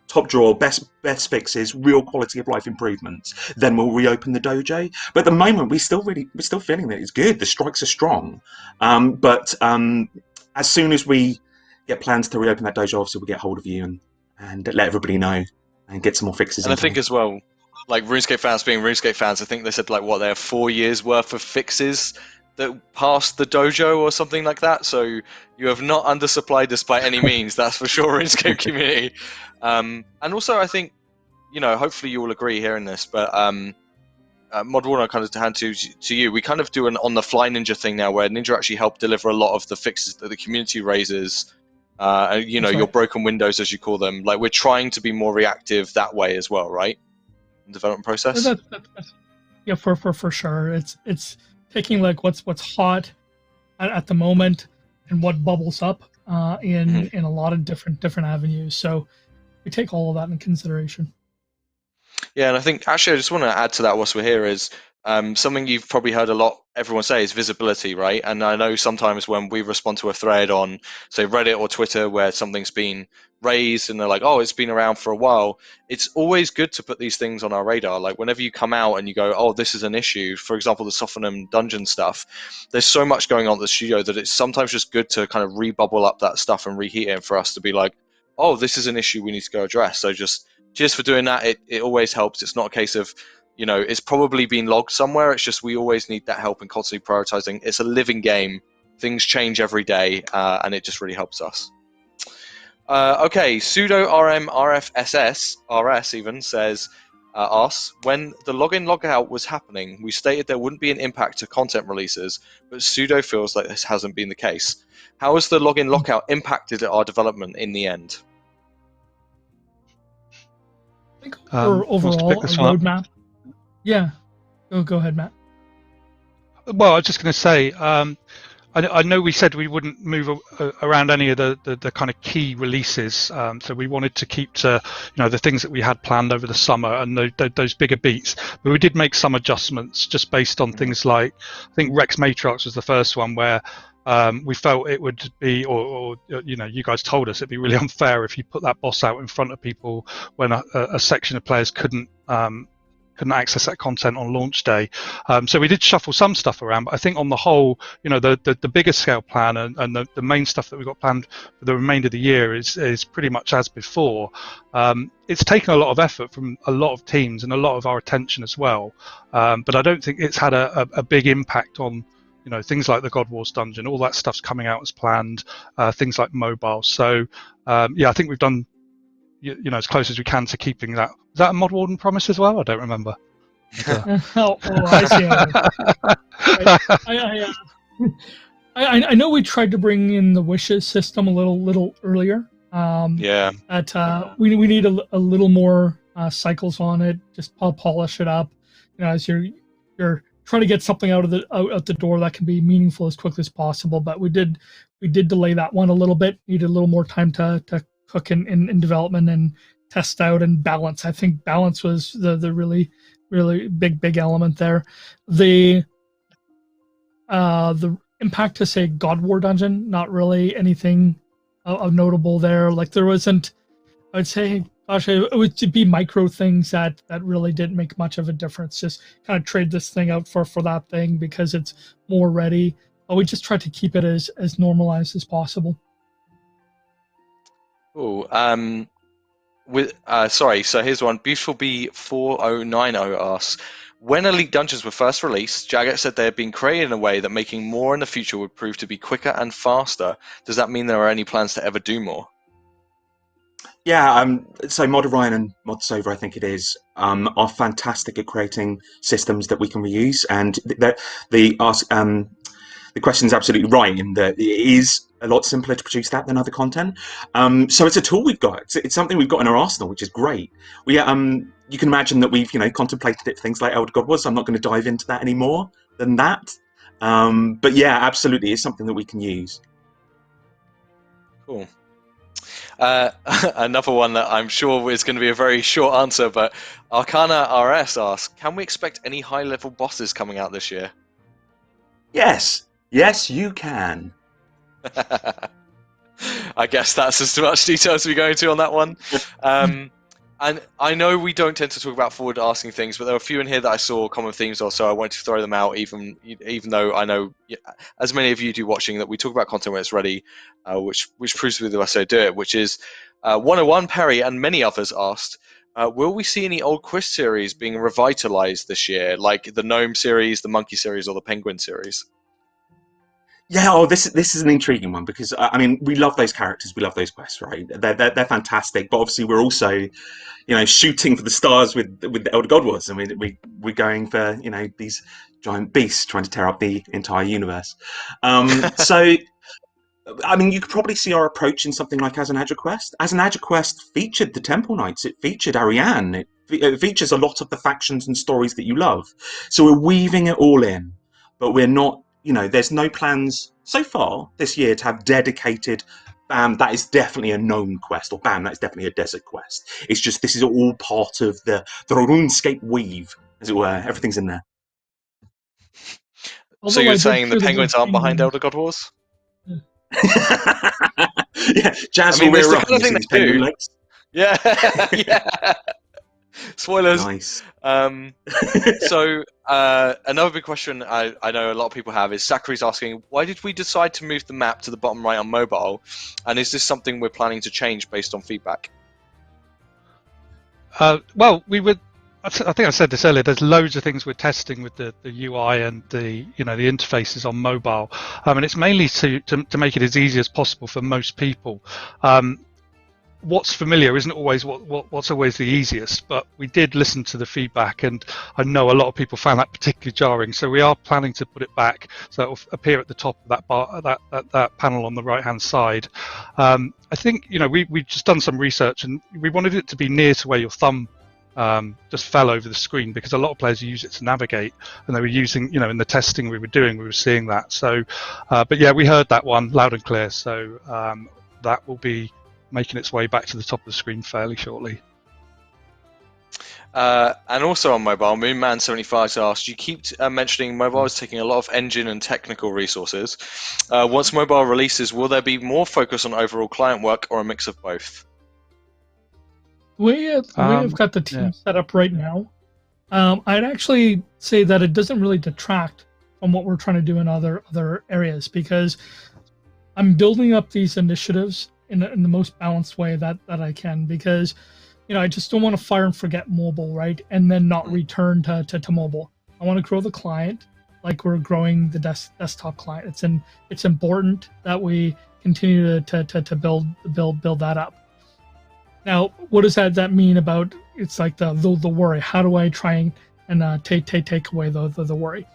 top drawer, best fixes, real quality of life improvements, then we'll reopen the dojo. But at the moment, we're still feeling that it's good. The strikes are strong, but as soon as we get plans to reopen that dojo, obviously we'll get hold of you and let everybody know and get some more fixes. And I think as well, like RuneScape fans being RuneScape fans, I think they said they have 4 years worth of fixes that passed the dojo or something like that. So you have not undersupplied us by any means, that's for sure, RuneScape community. And also I think, hopefully you will agree hearing this, but Mod Warner, kind of to hand to you, we kind of do an on-the-fly Ninja thing now, where Ninja actually help deliver a lot of the fixes that the community raises. Your broken windows, as you call them. Like, we're trying to be more reactive that way as well, right? In the development process. Yeah, for sure. It's taking what's hot at the moment and what bubbles up in a lot of different avenues. So we take all of that in consideration. Yeah, and I think actually I just want to add to that whilst we're here is something you've probably heard a lot everyone say is visibility, right? And I know sometimes when we respond to a thread on, say, Reddit or Twitter where something's been raised and they're like, oh, it's been around for a while, it's always good to put these things on our radar. Like, whenever you come out and you go, oh, this is an issue, for example, the Sophanem dungeon stuff, there's so much going on at the studio that it's sometimes just good to kind of rebubble up that stuff and reheat it, and for us to be like, oh, this is an issue we need to go address. So just cheers for doing that. It always helps. It's not a case of, it's probably been logged somewhere. It's just we always need that help and constantly prioritizing. It's a living game. Things change every day, and it just really helps us. Okay, sudo rm rfss rs even says, asks, when the login logout was happening, we stated there wouldn't be an impact to content releases, but sudo feels like this hasn't been the case. How has the login lockout impacted our development in the end? I think overall, a roadmap. Yeah, go ahead, Matt. Well, I was just going to say, I know we said we wouldn't move around any of the kind of key releases, so we wanted to keep to the things that we had planned over the summer and those bigger beats. But we did make some adjustments just based on things like, I think Rex Matrox was the first one where we felt it would be, or you guys told us it'd be really unfair if you put that boss out in front of people when a section of players couldn't access that content on launch day. So we did shuffle some stuff around, but I think on the whole, the bigger scale plan and the main stuff that we've got planned for the remainder of the year is pretty much as before. It's taken a lot of effort from a lot of teams and a lot of our attention as well, but I don't think it's had a big impact on things like the God Wars dungeon. All that stuff's coming out as planned, things like mobile. So I think we've done as close as we can to keeping that. Is that a Mod Warden promise as well? I don't remember. I see. I know we tried to bring in the wishes system a little earlier. That we need a little more cycles on it. Just polish it up. As you're trying to get something out the door that can be meaningful as quickly as possible. But we did delay that one a little bit. Needed a little more time to cook in development and test out and balance. I think balance was the really big element there. The impact to say God War dungeon, not really anything of notable there. Like there wasn't, I'd say, gosh, it would be micro things that really didn't make much of a difference. Just kind of trade this thing out for that thing because it's more ready. But we just tried to keep it as normalized as possible. Cool. Sorry, so here's one. Beautiful B4090 asks, when Elite Dungeons were first released, Jagged said they had been created in a way that making more in the future would prove to be quicker and faster. Does that mean there are any plans to ever do more? Yeah, so Mod Orion and Mod Sova, I think it is, are fantastic at creating systems that we can reuse, and the question is absolutely right in that it is a lot simpler to produce that than other content. So it's a tool we've got. It's something we've got in our arsenal, which is great. You can imagine that we've contemplated it for things like Elder God Wars. I'm not going to dive into that any more than that. But yeah, absolutely, it's something that we can use. Cool. Another one that I'm sure is going to be a very short answer, but Arcana RS asks, can we expect any high-level bosses coming out this year? Yes, you can. I guess that's as much detail as we go into on that one. And I know we don't tend to talk about forward asking things, but there are a few in here that I saw common themes on, so I wanted to throw them out, even though I know, as many of you do watching, that we talk about content when it's ready, which proves to be the best way to do it, which is 101 Perry and many others asked, will we see any old quest series being revitalized this year, like the Gnome series, the Monkey series, or the Penguin series? Yeah, this is an intriguing one because we love those characters, we love those quests, right? They're fantastic, but obviously we're also, shooting for the stars with the Elder God Wars, and we're going for these giant beasts trying to tear up the entire universe. So, you could probably see our approach in something like Azzanadra Quest. Azzanadra Quest featured the Temple Knights, it featured Ariane, it features a lot of the factions and stories that you love. So we're weaving it all in, but we're not. There's no plans so far this year to have dedicated, bam, that is definitely a gnome quest, or bam, that's definitely a desert quest. It's just, this is all part of the RuneScape weave, as it were. Everything's in there. So you're saying the Penguins aren't behind Elder God Wars? Yeah, Jazz will rear up using his penguin legs. Yeah, yeah. Spoilers. Nice. So another big question I know a lot of people have is Zachary's asking, why did we decide to move the map to the bottom right on mobile? And is this something we're planning to change based on feedback? Well, I think I said this earlier. There's loads of things we're testing with the UI and the the interfaces on mobile, and it's mainly to make it as easy as possible for most people. What's familiar isn't always what's always the easiest, but we did listen to the feedback, and I know a lot of people found that particularly jarring. So we are planning to put it back so it'll appear at the top of that bar, that panel on the right hand side. I think we've just done some research, and we wanted it to be near to where your thumb just fell over the screen, because a lot of players use it to navigate, and they were using, in the testing we were doing, we were seeing that. So, but yeah, we heard that one loud and clear. So that will be making its way back to the top of the screen fairly shortly. And also on mobile, Moonman75 asked, you keep mentioning mobile is taking a lot of engine and technical resources. Once mobile releases, will there be more focus on overall client work or a mix of both? We've got the team set up right now. I'd actually say that it doesn't really detract from what we're trying to do in other areas, because I'm building up these initiatives in the most balanced way that I can, because I just don't want to fire and forget mobile, right? And then not return to mobile. I want to grow the client like we're growing the desktop client. It's important that we continue to build that up. Now, what does that mean about? It's like the worry. How do I try and take away the worry?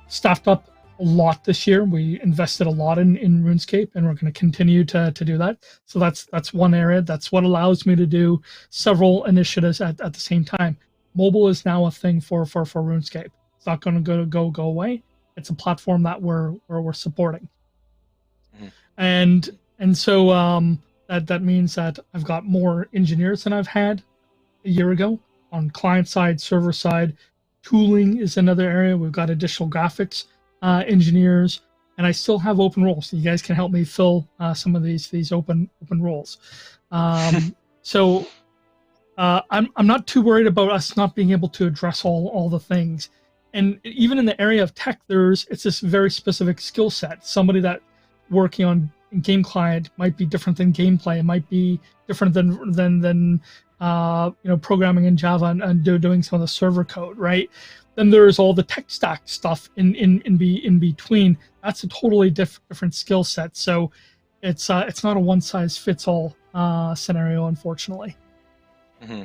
Staffed up a lot this year. We invested a lot in RuneScape, and we're going to continue to do that. So that's one area. That's what allows me to do several initiatives at the same time. Mobile is now a thing for RuneScape. It's not going to go away. It's a platform that we're supporting, and so that means that I've got more engineers than I've had a year ago on client side, server side. Tooling is another area. We've got additional graphics engineers, and I still have open roles. So you guys can help me fill some of these open roles. So I'm not too worried about us not being able to address all the things. And even in the area of tech, it's this very specific skill set. Somebody that working on game client might be different than gameplay. It might be different than programming in Java and doing some of the server code, right? Then there's all the tech stack stuff in between. That's a totally different skill set. So it's not a one size fits all scenario, unfortunately. Mm-hmm.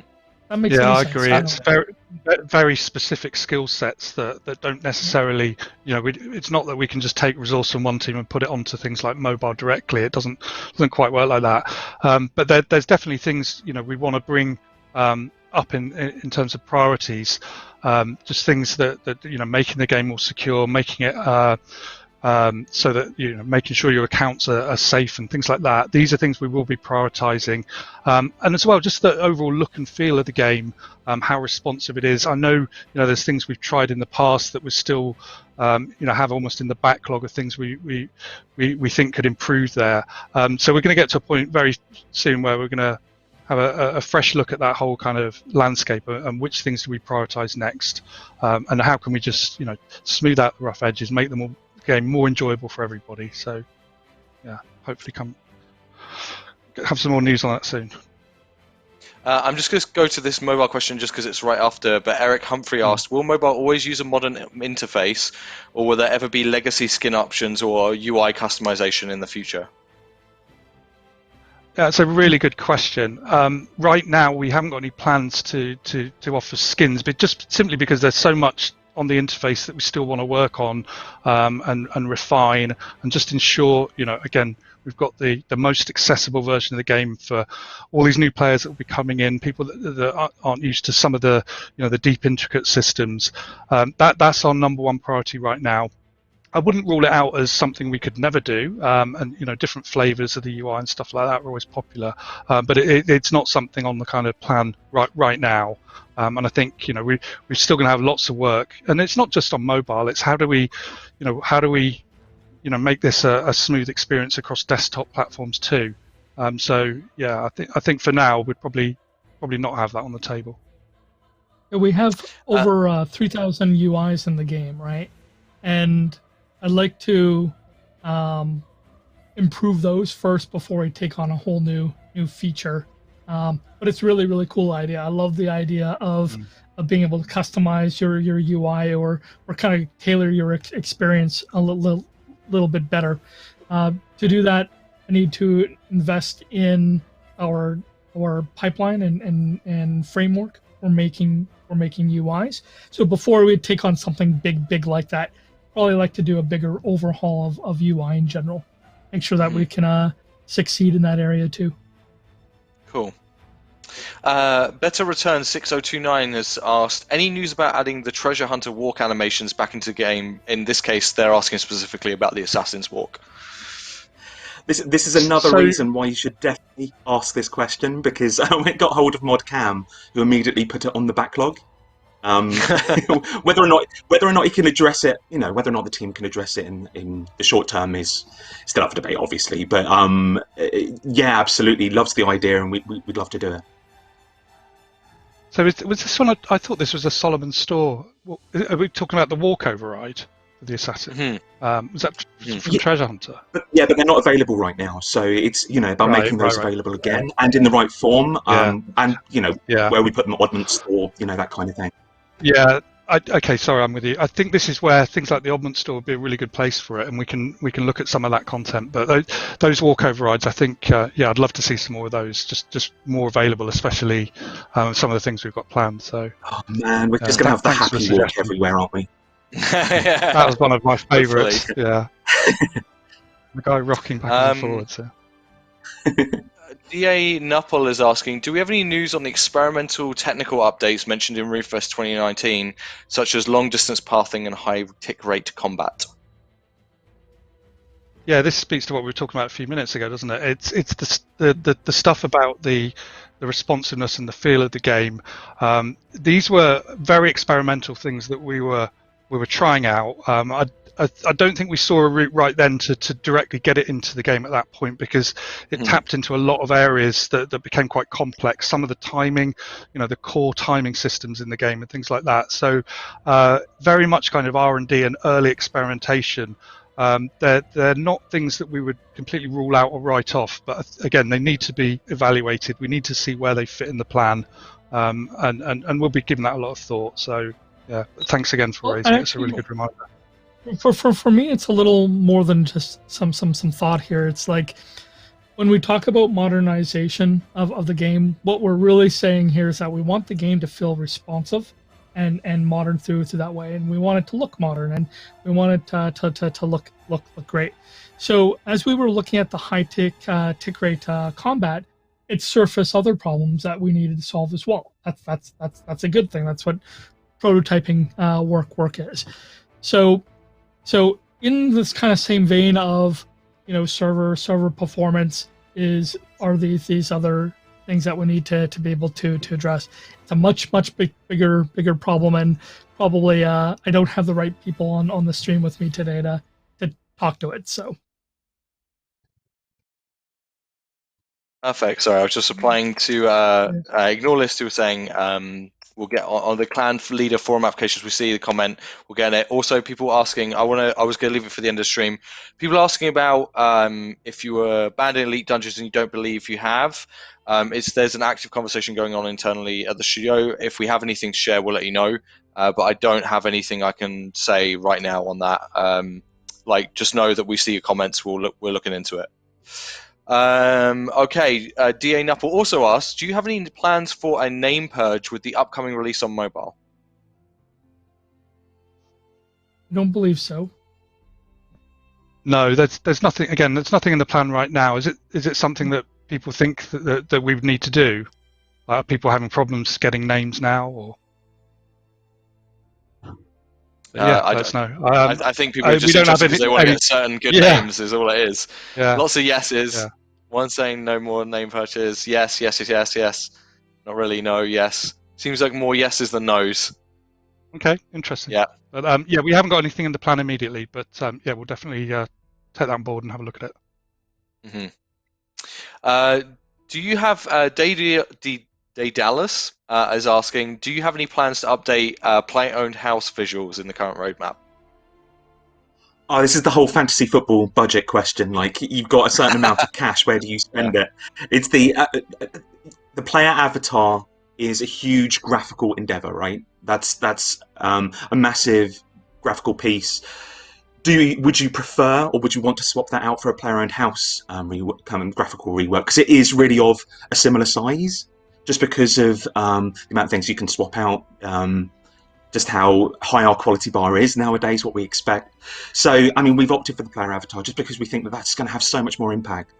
That makes I sense. agree. It's very specific skill sets that don't necessarily, it's not that we can just take resource from one team and put it onto things like mobile directly. It doesn't quite work like that. But there's definitely things we want to bring up in terms of priorities. Just things that making the game more secure, making it so that making sure your accounts are safe and things like that. These are things we will be prioritizing, and as well just the overall look and feel of the game, how responsive it is. I know there's things we've tried in the past that we're still have almost in the backlog of things we think could improve there. So we're going to get to a point very soon where we're going to have a fresh look at that whole kind of landscape and which things do we prioritize next, and how can we just smooth out the rough edges, make them all game more enjoyable for everybody. So hopefully have some more news on that soon. I'm just going to go to this mobile question just because it's right after, but Eric Humphrey asked, will mobile always use a modern interface, or will there ever be legacy skin options or UI customization in the future? That's a really good question. Right now we haven't got any plans to offer skins, but just simply because there's so much on the interface that we still want to work on and refine and just ensure, again, we've got the most accessible version of the game for all these new players that will be coming in, people that aren't used to some of the, the deep intricate systems. That's our number one priority right now. I wouldn't rule it out as something we could never do, and different flavors of the UI and stuff like that are always popular, but it's not something on the kind of plan right now. And I think we're still going to have lots of work, and it's not just on mobile. It's how do we make this a smooth experience across desktop platforms too. So yeah, I think for now we'd probably not have that on the table. We have over 3,000 UIs in the game, right? And I'd like to improve those first before we take on a whole new feature. But it's really, really cool idea. I love the idea of being able to customize your UI or kind of tailor your experience a little bit better. To do that, I need to invest in our pipeline and framework for making UIs. So before we take on something big like that, probably like to do a bigger overhaul of UI in general. Make sure that we can succeed in that area too. Cool. Better Return 6029 has asked, any news about adding the treasure hunter walk animations back into the game? In this case, they're asking specifically about the assassin's walk. This is another reason why you should definitely ask this question, because I got hold of ModCam, who immediately put it on the backlog. Whether or not he can address it, whether or not the team can address it in the short term is still up for debate, obviously. But yeah, absolutely loves the idea, and we'd love to do it. So was this one? I thought this was a Solomon store. Are we talking about the walk override of the assassin? Mm-hmm. Was that from Treasure Hunter? But they're not available right now. So it's about making those available again and in the right form. And where we put them, oddments or that kind of thing. Yeah. Okay, sorry, I'm with you. I think this is where things like the oddment store would be a really good place for it, and we can look at some of that content. But those walk overrides, I think, I'd love to see some more of those, just more available, especially some of the things we've got planned. So, oh man, we're just gonna have the happy walk everywhere, aren't we? That was one of my favourites. Yeah, the guy rocking back and forwards. So. DA Nuppel is asking, do we have any news on the experimental technical updates mentioned in Runefest 2019, such as long-distance pathing and high tick rate combat? Yeah, this speaks to what we were talking about a few minutes ago, doesn't it? It's the stuff about the responsiveness and the feel of the game. These were very experimental things that we were trying out. I don't think we saw a route right then to directly get it into the game at that point, because it tapped into a lot of areas that became quite complex. Some of the timing, the core timing systems in the game and things like that. So very much kind of R&D and early experimentation. They're not things that we would completely rule out or write off, but again, they need to be evaluated. We need to see where they fit in the plan, and we'll be giving that a lot of thought. So yeah, thanks again for raising it. It's a really good reminder. For me, it's a little more than just some thought here. It's like when we talk about modernization of the game, what we're really saying here is that we want the game to feel responsive and modern through that way, and we want it to look modern, and we want it to look great. So as we were looking at the high tick rate combat, it surfaced other problems that we needed to solve as well. That's a good thing. That's what prototyping work is. So in this kind of same vein of, server performance are these other things that we need to be able to address. It's a much bigger problem, and probably I don't have the right people on the stream with me today to talk to it. So. Perfect. Sorry, I was just replying to Ignore List, who was saying we'll get on the clan leader forum applications. We see the comment, we'll get it. Also, people asking, I was going to leave it for the end of the stream. People asking about if you were banned in Elite Dungeons and you don't believe you have. There's an active conversation going on internally at the studio. If we have anything to share, we'll let you know. But I don't have anything I can say right now on that. Just know that we see your comments. We're looking into it. Okay, DA Nuppel also asked, do you have any plans for a name purge with the upcoming release on mobile? I don't believe so. No, there's nothing. Again, there's nothing in the plan right now. Is it something that people think that we would need to do? Are people having problems getting names now, or? Yeah, I don't know. I think people are just interested because they want to get certain good names. Is all it is. Yeah. Lots of yeses. Yeah. One saying no more name purchases. Yes. Not really. No. Yes. Seems like more yeses than nos. Okay. Interesting. Yeah. But we haven't got anything in the plan immediately, but we'll definitely take that on board and have a look at it. Do you have Dallas is asking, do you have any plans to update player-owned house visuals in the current roadmap? Oh, this is the whole fantasy football budget question. Like, you've got a certain amount of cash, where do you spend it? It's the player avatar is a huge graphical endeavor, right? That's a massive graphical piece. Would you prefer, or would you want to swap that out for a player-owned house graphical rework? Because it is really of a similar size, just because of the amount of things you can swap out, just how high our quality bar is nowadays, what we expect. So, I mean, we've opted for the player avatar just because we think that that's going to have so much more impact.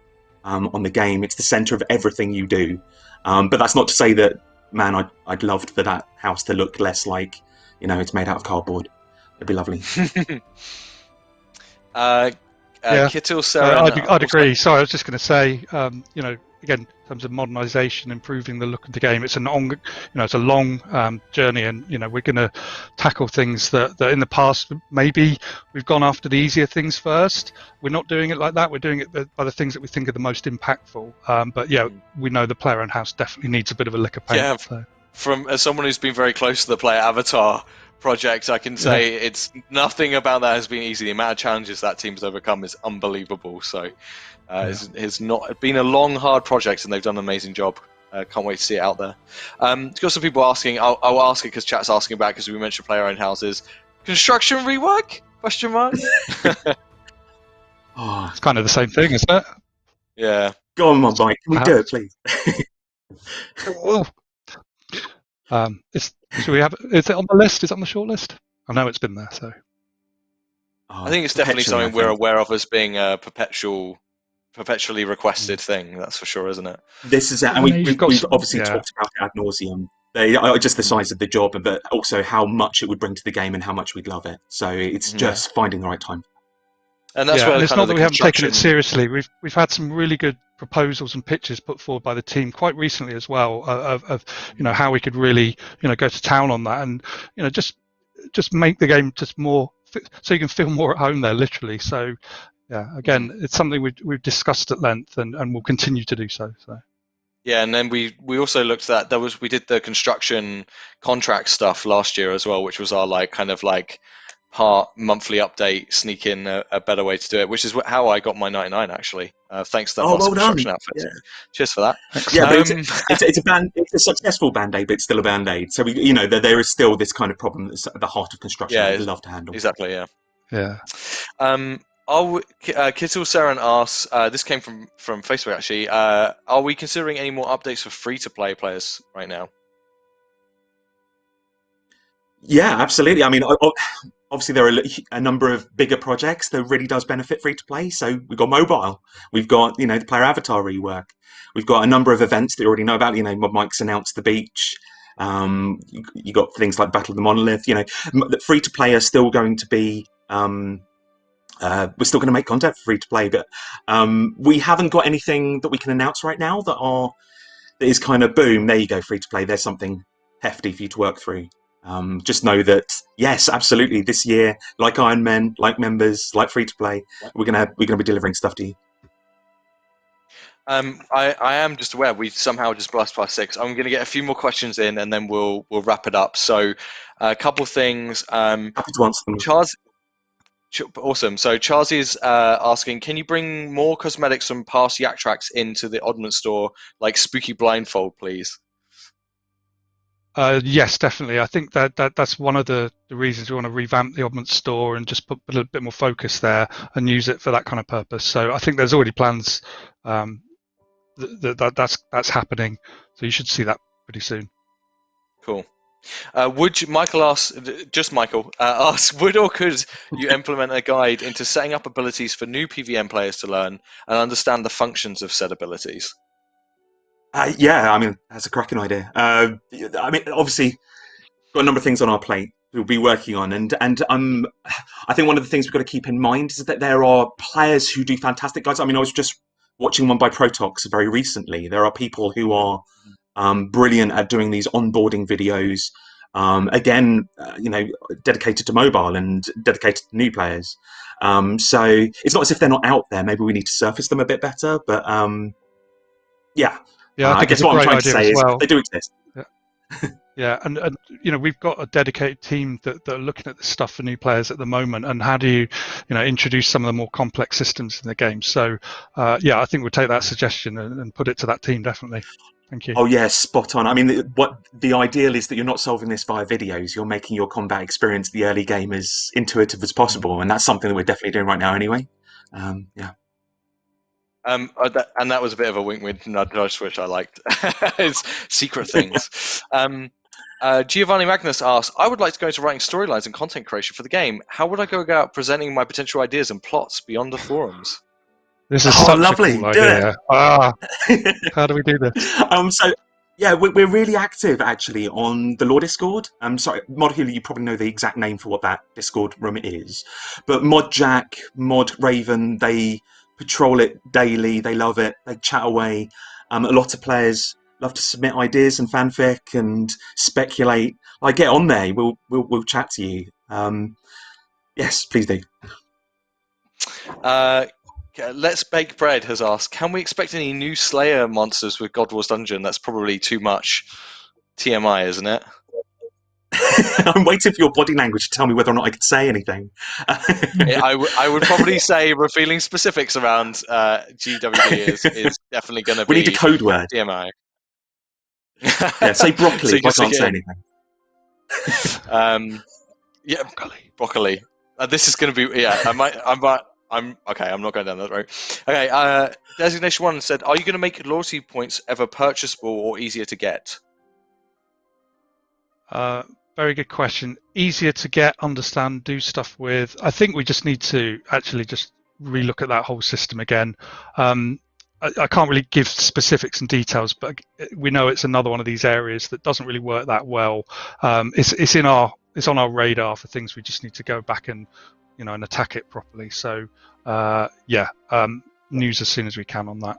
on the game. It's the center of everything you do. But that's not to say that, man, I'd loved for that house to look less like, it's made out of cardboard. It'd be lovely. Kittil, Sarah, I'd agree. Sorry, I was just going to say, again, in terms of modernisation, improving the look of the game, it's it's a long journey, and we're going to tackle things that in the past maybe we've gone after the easier things first. We're not doing it like that. We're doing it by the things that we think are the most impactful. But yeah, we know the player-owned house definitely needs a bit of a lick of paint. Yeah, so. As someone who's been very close to the player avatar project, I can say it's nothing about that has been easy. The amount of challenges that team's overcome is unbelievable. So it's not been a long, hard project, and they've done an amazing job. Can't wait to see it out there. Got some people asking. I'll ask it because chat's asking about, because we mentioned player-owned houses. Construction rework? Question mark. It's kind of the same thing, isn't it? Yeah. Go on, Mike. Can we do it, please? Well, should we have? Is it on the list? Is it on the short list? I know it's been there. So I think it's definitely something we're aware of as being a perpetually requested thing. That's for sure, isn't it? This is, and we've obviously talked about it ad nauseum. Just the size of the job, but also how much it would bring to the game and how much we'd love it. So it's just finding the right time. And that's where it's not that we haven't taken it seriously. We've had some really good proposals and pitches put forward by the team quite recently as well of how we could really go to town on that, and just make the game just more so you can feel more at home there, literally. So again, it's something we've discussed at length and we'll continue to do so. Yeah, and then we also looked at we did the construction contract stuff last year as well, which was our part monthly update, sneak in a better way to do it, which is how I got my 99 actually. Thanks to that construction outfit. Yeah. Cheers for that. Yeah, but it's a successful band-aid, but it's still a band-aid. So there is still this kind of problem that's at the heart of construction. Yeah, I'd love to handle. Exactly. Yeah. Yeah. Kittil Saren asks, this came from Facebook actually. Are we considering any more updates for free-to-play players right now? Yeah, absolutely. I mean, obviously there are a number of bigger projects that really does benefit free-to-play. So we've got mobile, we've got the player avatar rework, we've got a number of events that you already know about. Mike's announced the beach. You got things like Battle of the Monolith. The free-to-play are still going to be. We're still going to make content for free-to-play, but we haven't got anything that we can announce right now that is kind of boom. There you go, free-to-play. There's something hefty for you to work through. Just know that yes, absolutely. This year, like Iron Men, like members, like free-to-play, we're gonna be delivering stuff to you. I am just aware we've somehow just blast past 6. I'm going to get a few more questions in, and then we'll wrap it up. So, a couple things. Happy to answer them. Awesome. So Charles is asking, can you bring more cosmetics from past Yak Tracks into the oddment store, like Spooky Blindfold, please? Yes, definitely. I think that's one of the reasons we want to revamp the oddment store and just put a little bit more focus there and use it for that kind of purpose. So I think there's already plans that's happening. So you should see that pretty soon. Cool. Michael asks, would or could you implement a guide into setting up abilities for new PVM players to learn and understand the functions of said abilities? Yeah, I mean, that's a cracking idea. I mean, obviously, got a number of things on our plate we'll be working on, and I think one of the things we've got to keep in mind is that there are players who do fantastic guides. I mean, I was just watching one by Protox very recently. There are people who are brilliant at doing these onboarding videos. Again, dedicated to mobile and dedicated to new players. So it's not as if they're not out there. Maybe we need to surface them a bit better. But yeah, I guess what I'm trying to say is they do exist. Yeah, and we've got a dedicated team that are looking at this stuff for new players at the moment, and how do you introduce some of the more complex systems in the game. So I think we'll take that suggestion and put it to that team, definitely. Thank you. Oh yeah, spot on. I mean, what the ideal is that you're not solving this via videos. You're making your combat experience, the early game, as intuitive as possible, and that's something that we're definitely doing right now anyway. Yeah. And that was a bit of a wink-wink nudge, which I liked. It's secret things. Giovanni Magnus asks, I would like to go into writing storylines and content creation for the game. How would I go about presenting my potential ideas and plots beyond the forums? This is Oh, such lovely. a cool Do idea. Ah, how do we do this? So yeah, we're really active actually on the Law Discord. I'm sorry, Mod Healer, you probably know the exact name for what that Discord room is. But Mod Jack, Mod Raven, they patrol it daily. They love it. They chat away. A lot of players love to submit ideas and fanfic and speculate. Like, get on there. We'll chat to you. Yes, please do. Let's Bake Bread has asked, can we expect any new Slayer monsters with God Wars Dungeon? That's probably too much TMI, isn't it? I'm waiting for your body language to tell me whether or not I can say anything. I would probably say revealing specifics around GWD is definitely going to be We need a code word. TMI. Yeah, say broccoli So if I can't say anything. Yeah, broccoli. This is going to be, yeah, I'm okay, I'm not going down that road. Okay, Designation 1 said, are you going to make loyalty points ever purchasable or easier to get? Very good question. Easier to get, understand, do stuff with. I think we just need to actually just relook at that whole system again. I can't really give specifics and details, but we know it's another one of these areas that doesn't really work that well. It's on our radar for things we just need to go back and and attack it properly. So news as soon as we can on that.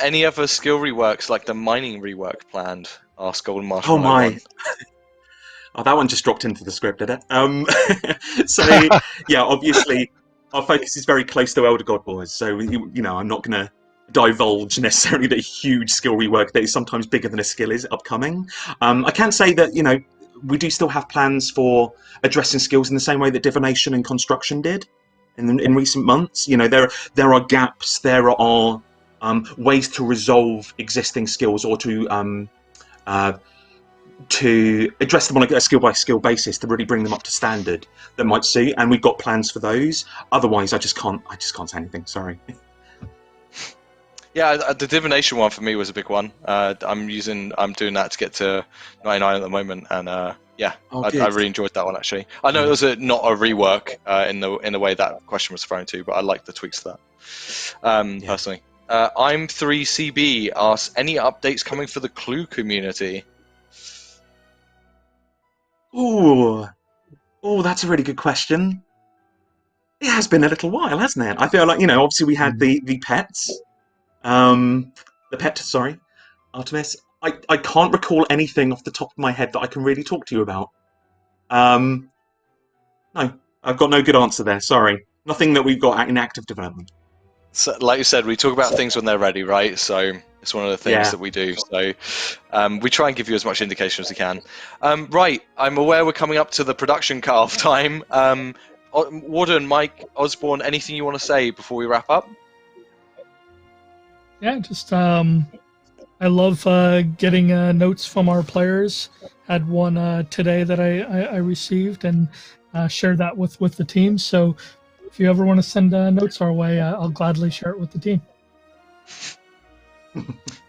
Any other skill reworks like the mining rework planned? Asked Golden Marshal. Oh my! Oh, that one just dropped into the script, did it? So yeah, obviously our focus is very close to Elder God Wars. So I'm not going to divulge necessarily the huge skill rework that is sometimes bigger than a skill is upcoming. I can say that we do still have plans for addressing skills in the same way that divination and construction did in recent months. There are gaps. There are ways to resolve existing skills or to address them on a skill by skill basis to really bring them up to standard that might suit. And we've got plans for those. Otherwise, I just can't say anything. Sorry. Yeah, the divination one for me was a big one. I'm doing that to get to 99 at the moment, and I really enjoyed that one actually. I know it was not a rework in the way that question was thrown to, but I like the tweaks to that personally. I'm 3CB asks, any updates coming for the Clue community? Oh, that's a really good question. It has been a little while, hasn't it? I feel like obviously we had the pets. Artemis. I can't recall anything off the top of my head that I can really talk to you about. No, I've got no good answer there. Sorry, nothing that we've got in active development. So, like you said, we talk about things when they're ready, right? So it's one of the things that we do. So we try and give you as much indication as we can. Right, I'm aware we're coming up to the production cut-off time. Warden, Mike, Osborne, anything you want to say before we wrap up? Yeah, just I love getting notes from our players. Had one today that I received and shared that with the team. So if you ever want to send notes our way, I'll gladly share it with the team.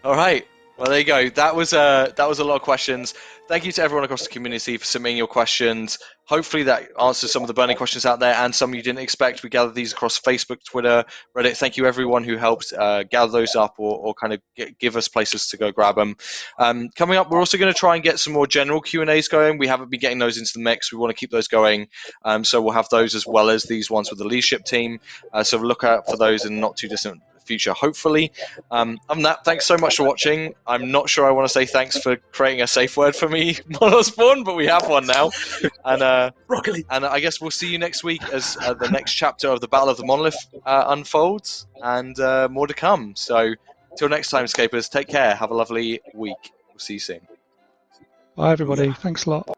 All right. Well, there you go. That was a lot of questions. Thank you to everyone across the community for submitting your questions. Hopefully that answers some of the burning questions out there and some you didn't expect. We gathered these across Facebook, Twitter, Reddit. Thank you everyone who helped gather those up or kind of give us places to go grab them. Coming up, we're also going to try and get some more general Q&As going. We haven't been getting those into the mix. We want to keep those going. So we'll have those as well as these ones with the leadership team. So look out for those in the not too distant future, hopefully. Other than that, thanks so much for watching. I'm not sure I want to say thanks for creating a safe word for me, Osborne, but we have one now. And broccoli. And I guess we'll see you next week as the next chapter of the Battle of the Monolith unfolds, and more to come. So till next time, Scapers, take care. Have a lovely week. We'll see you soon. Bye, everybody. Thanks a lot.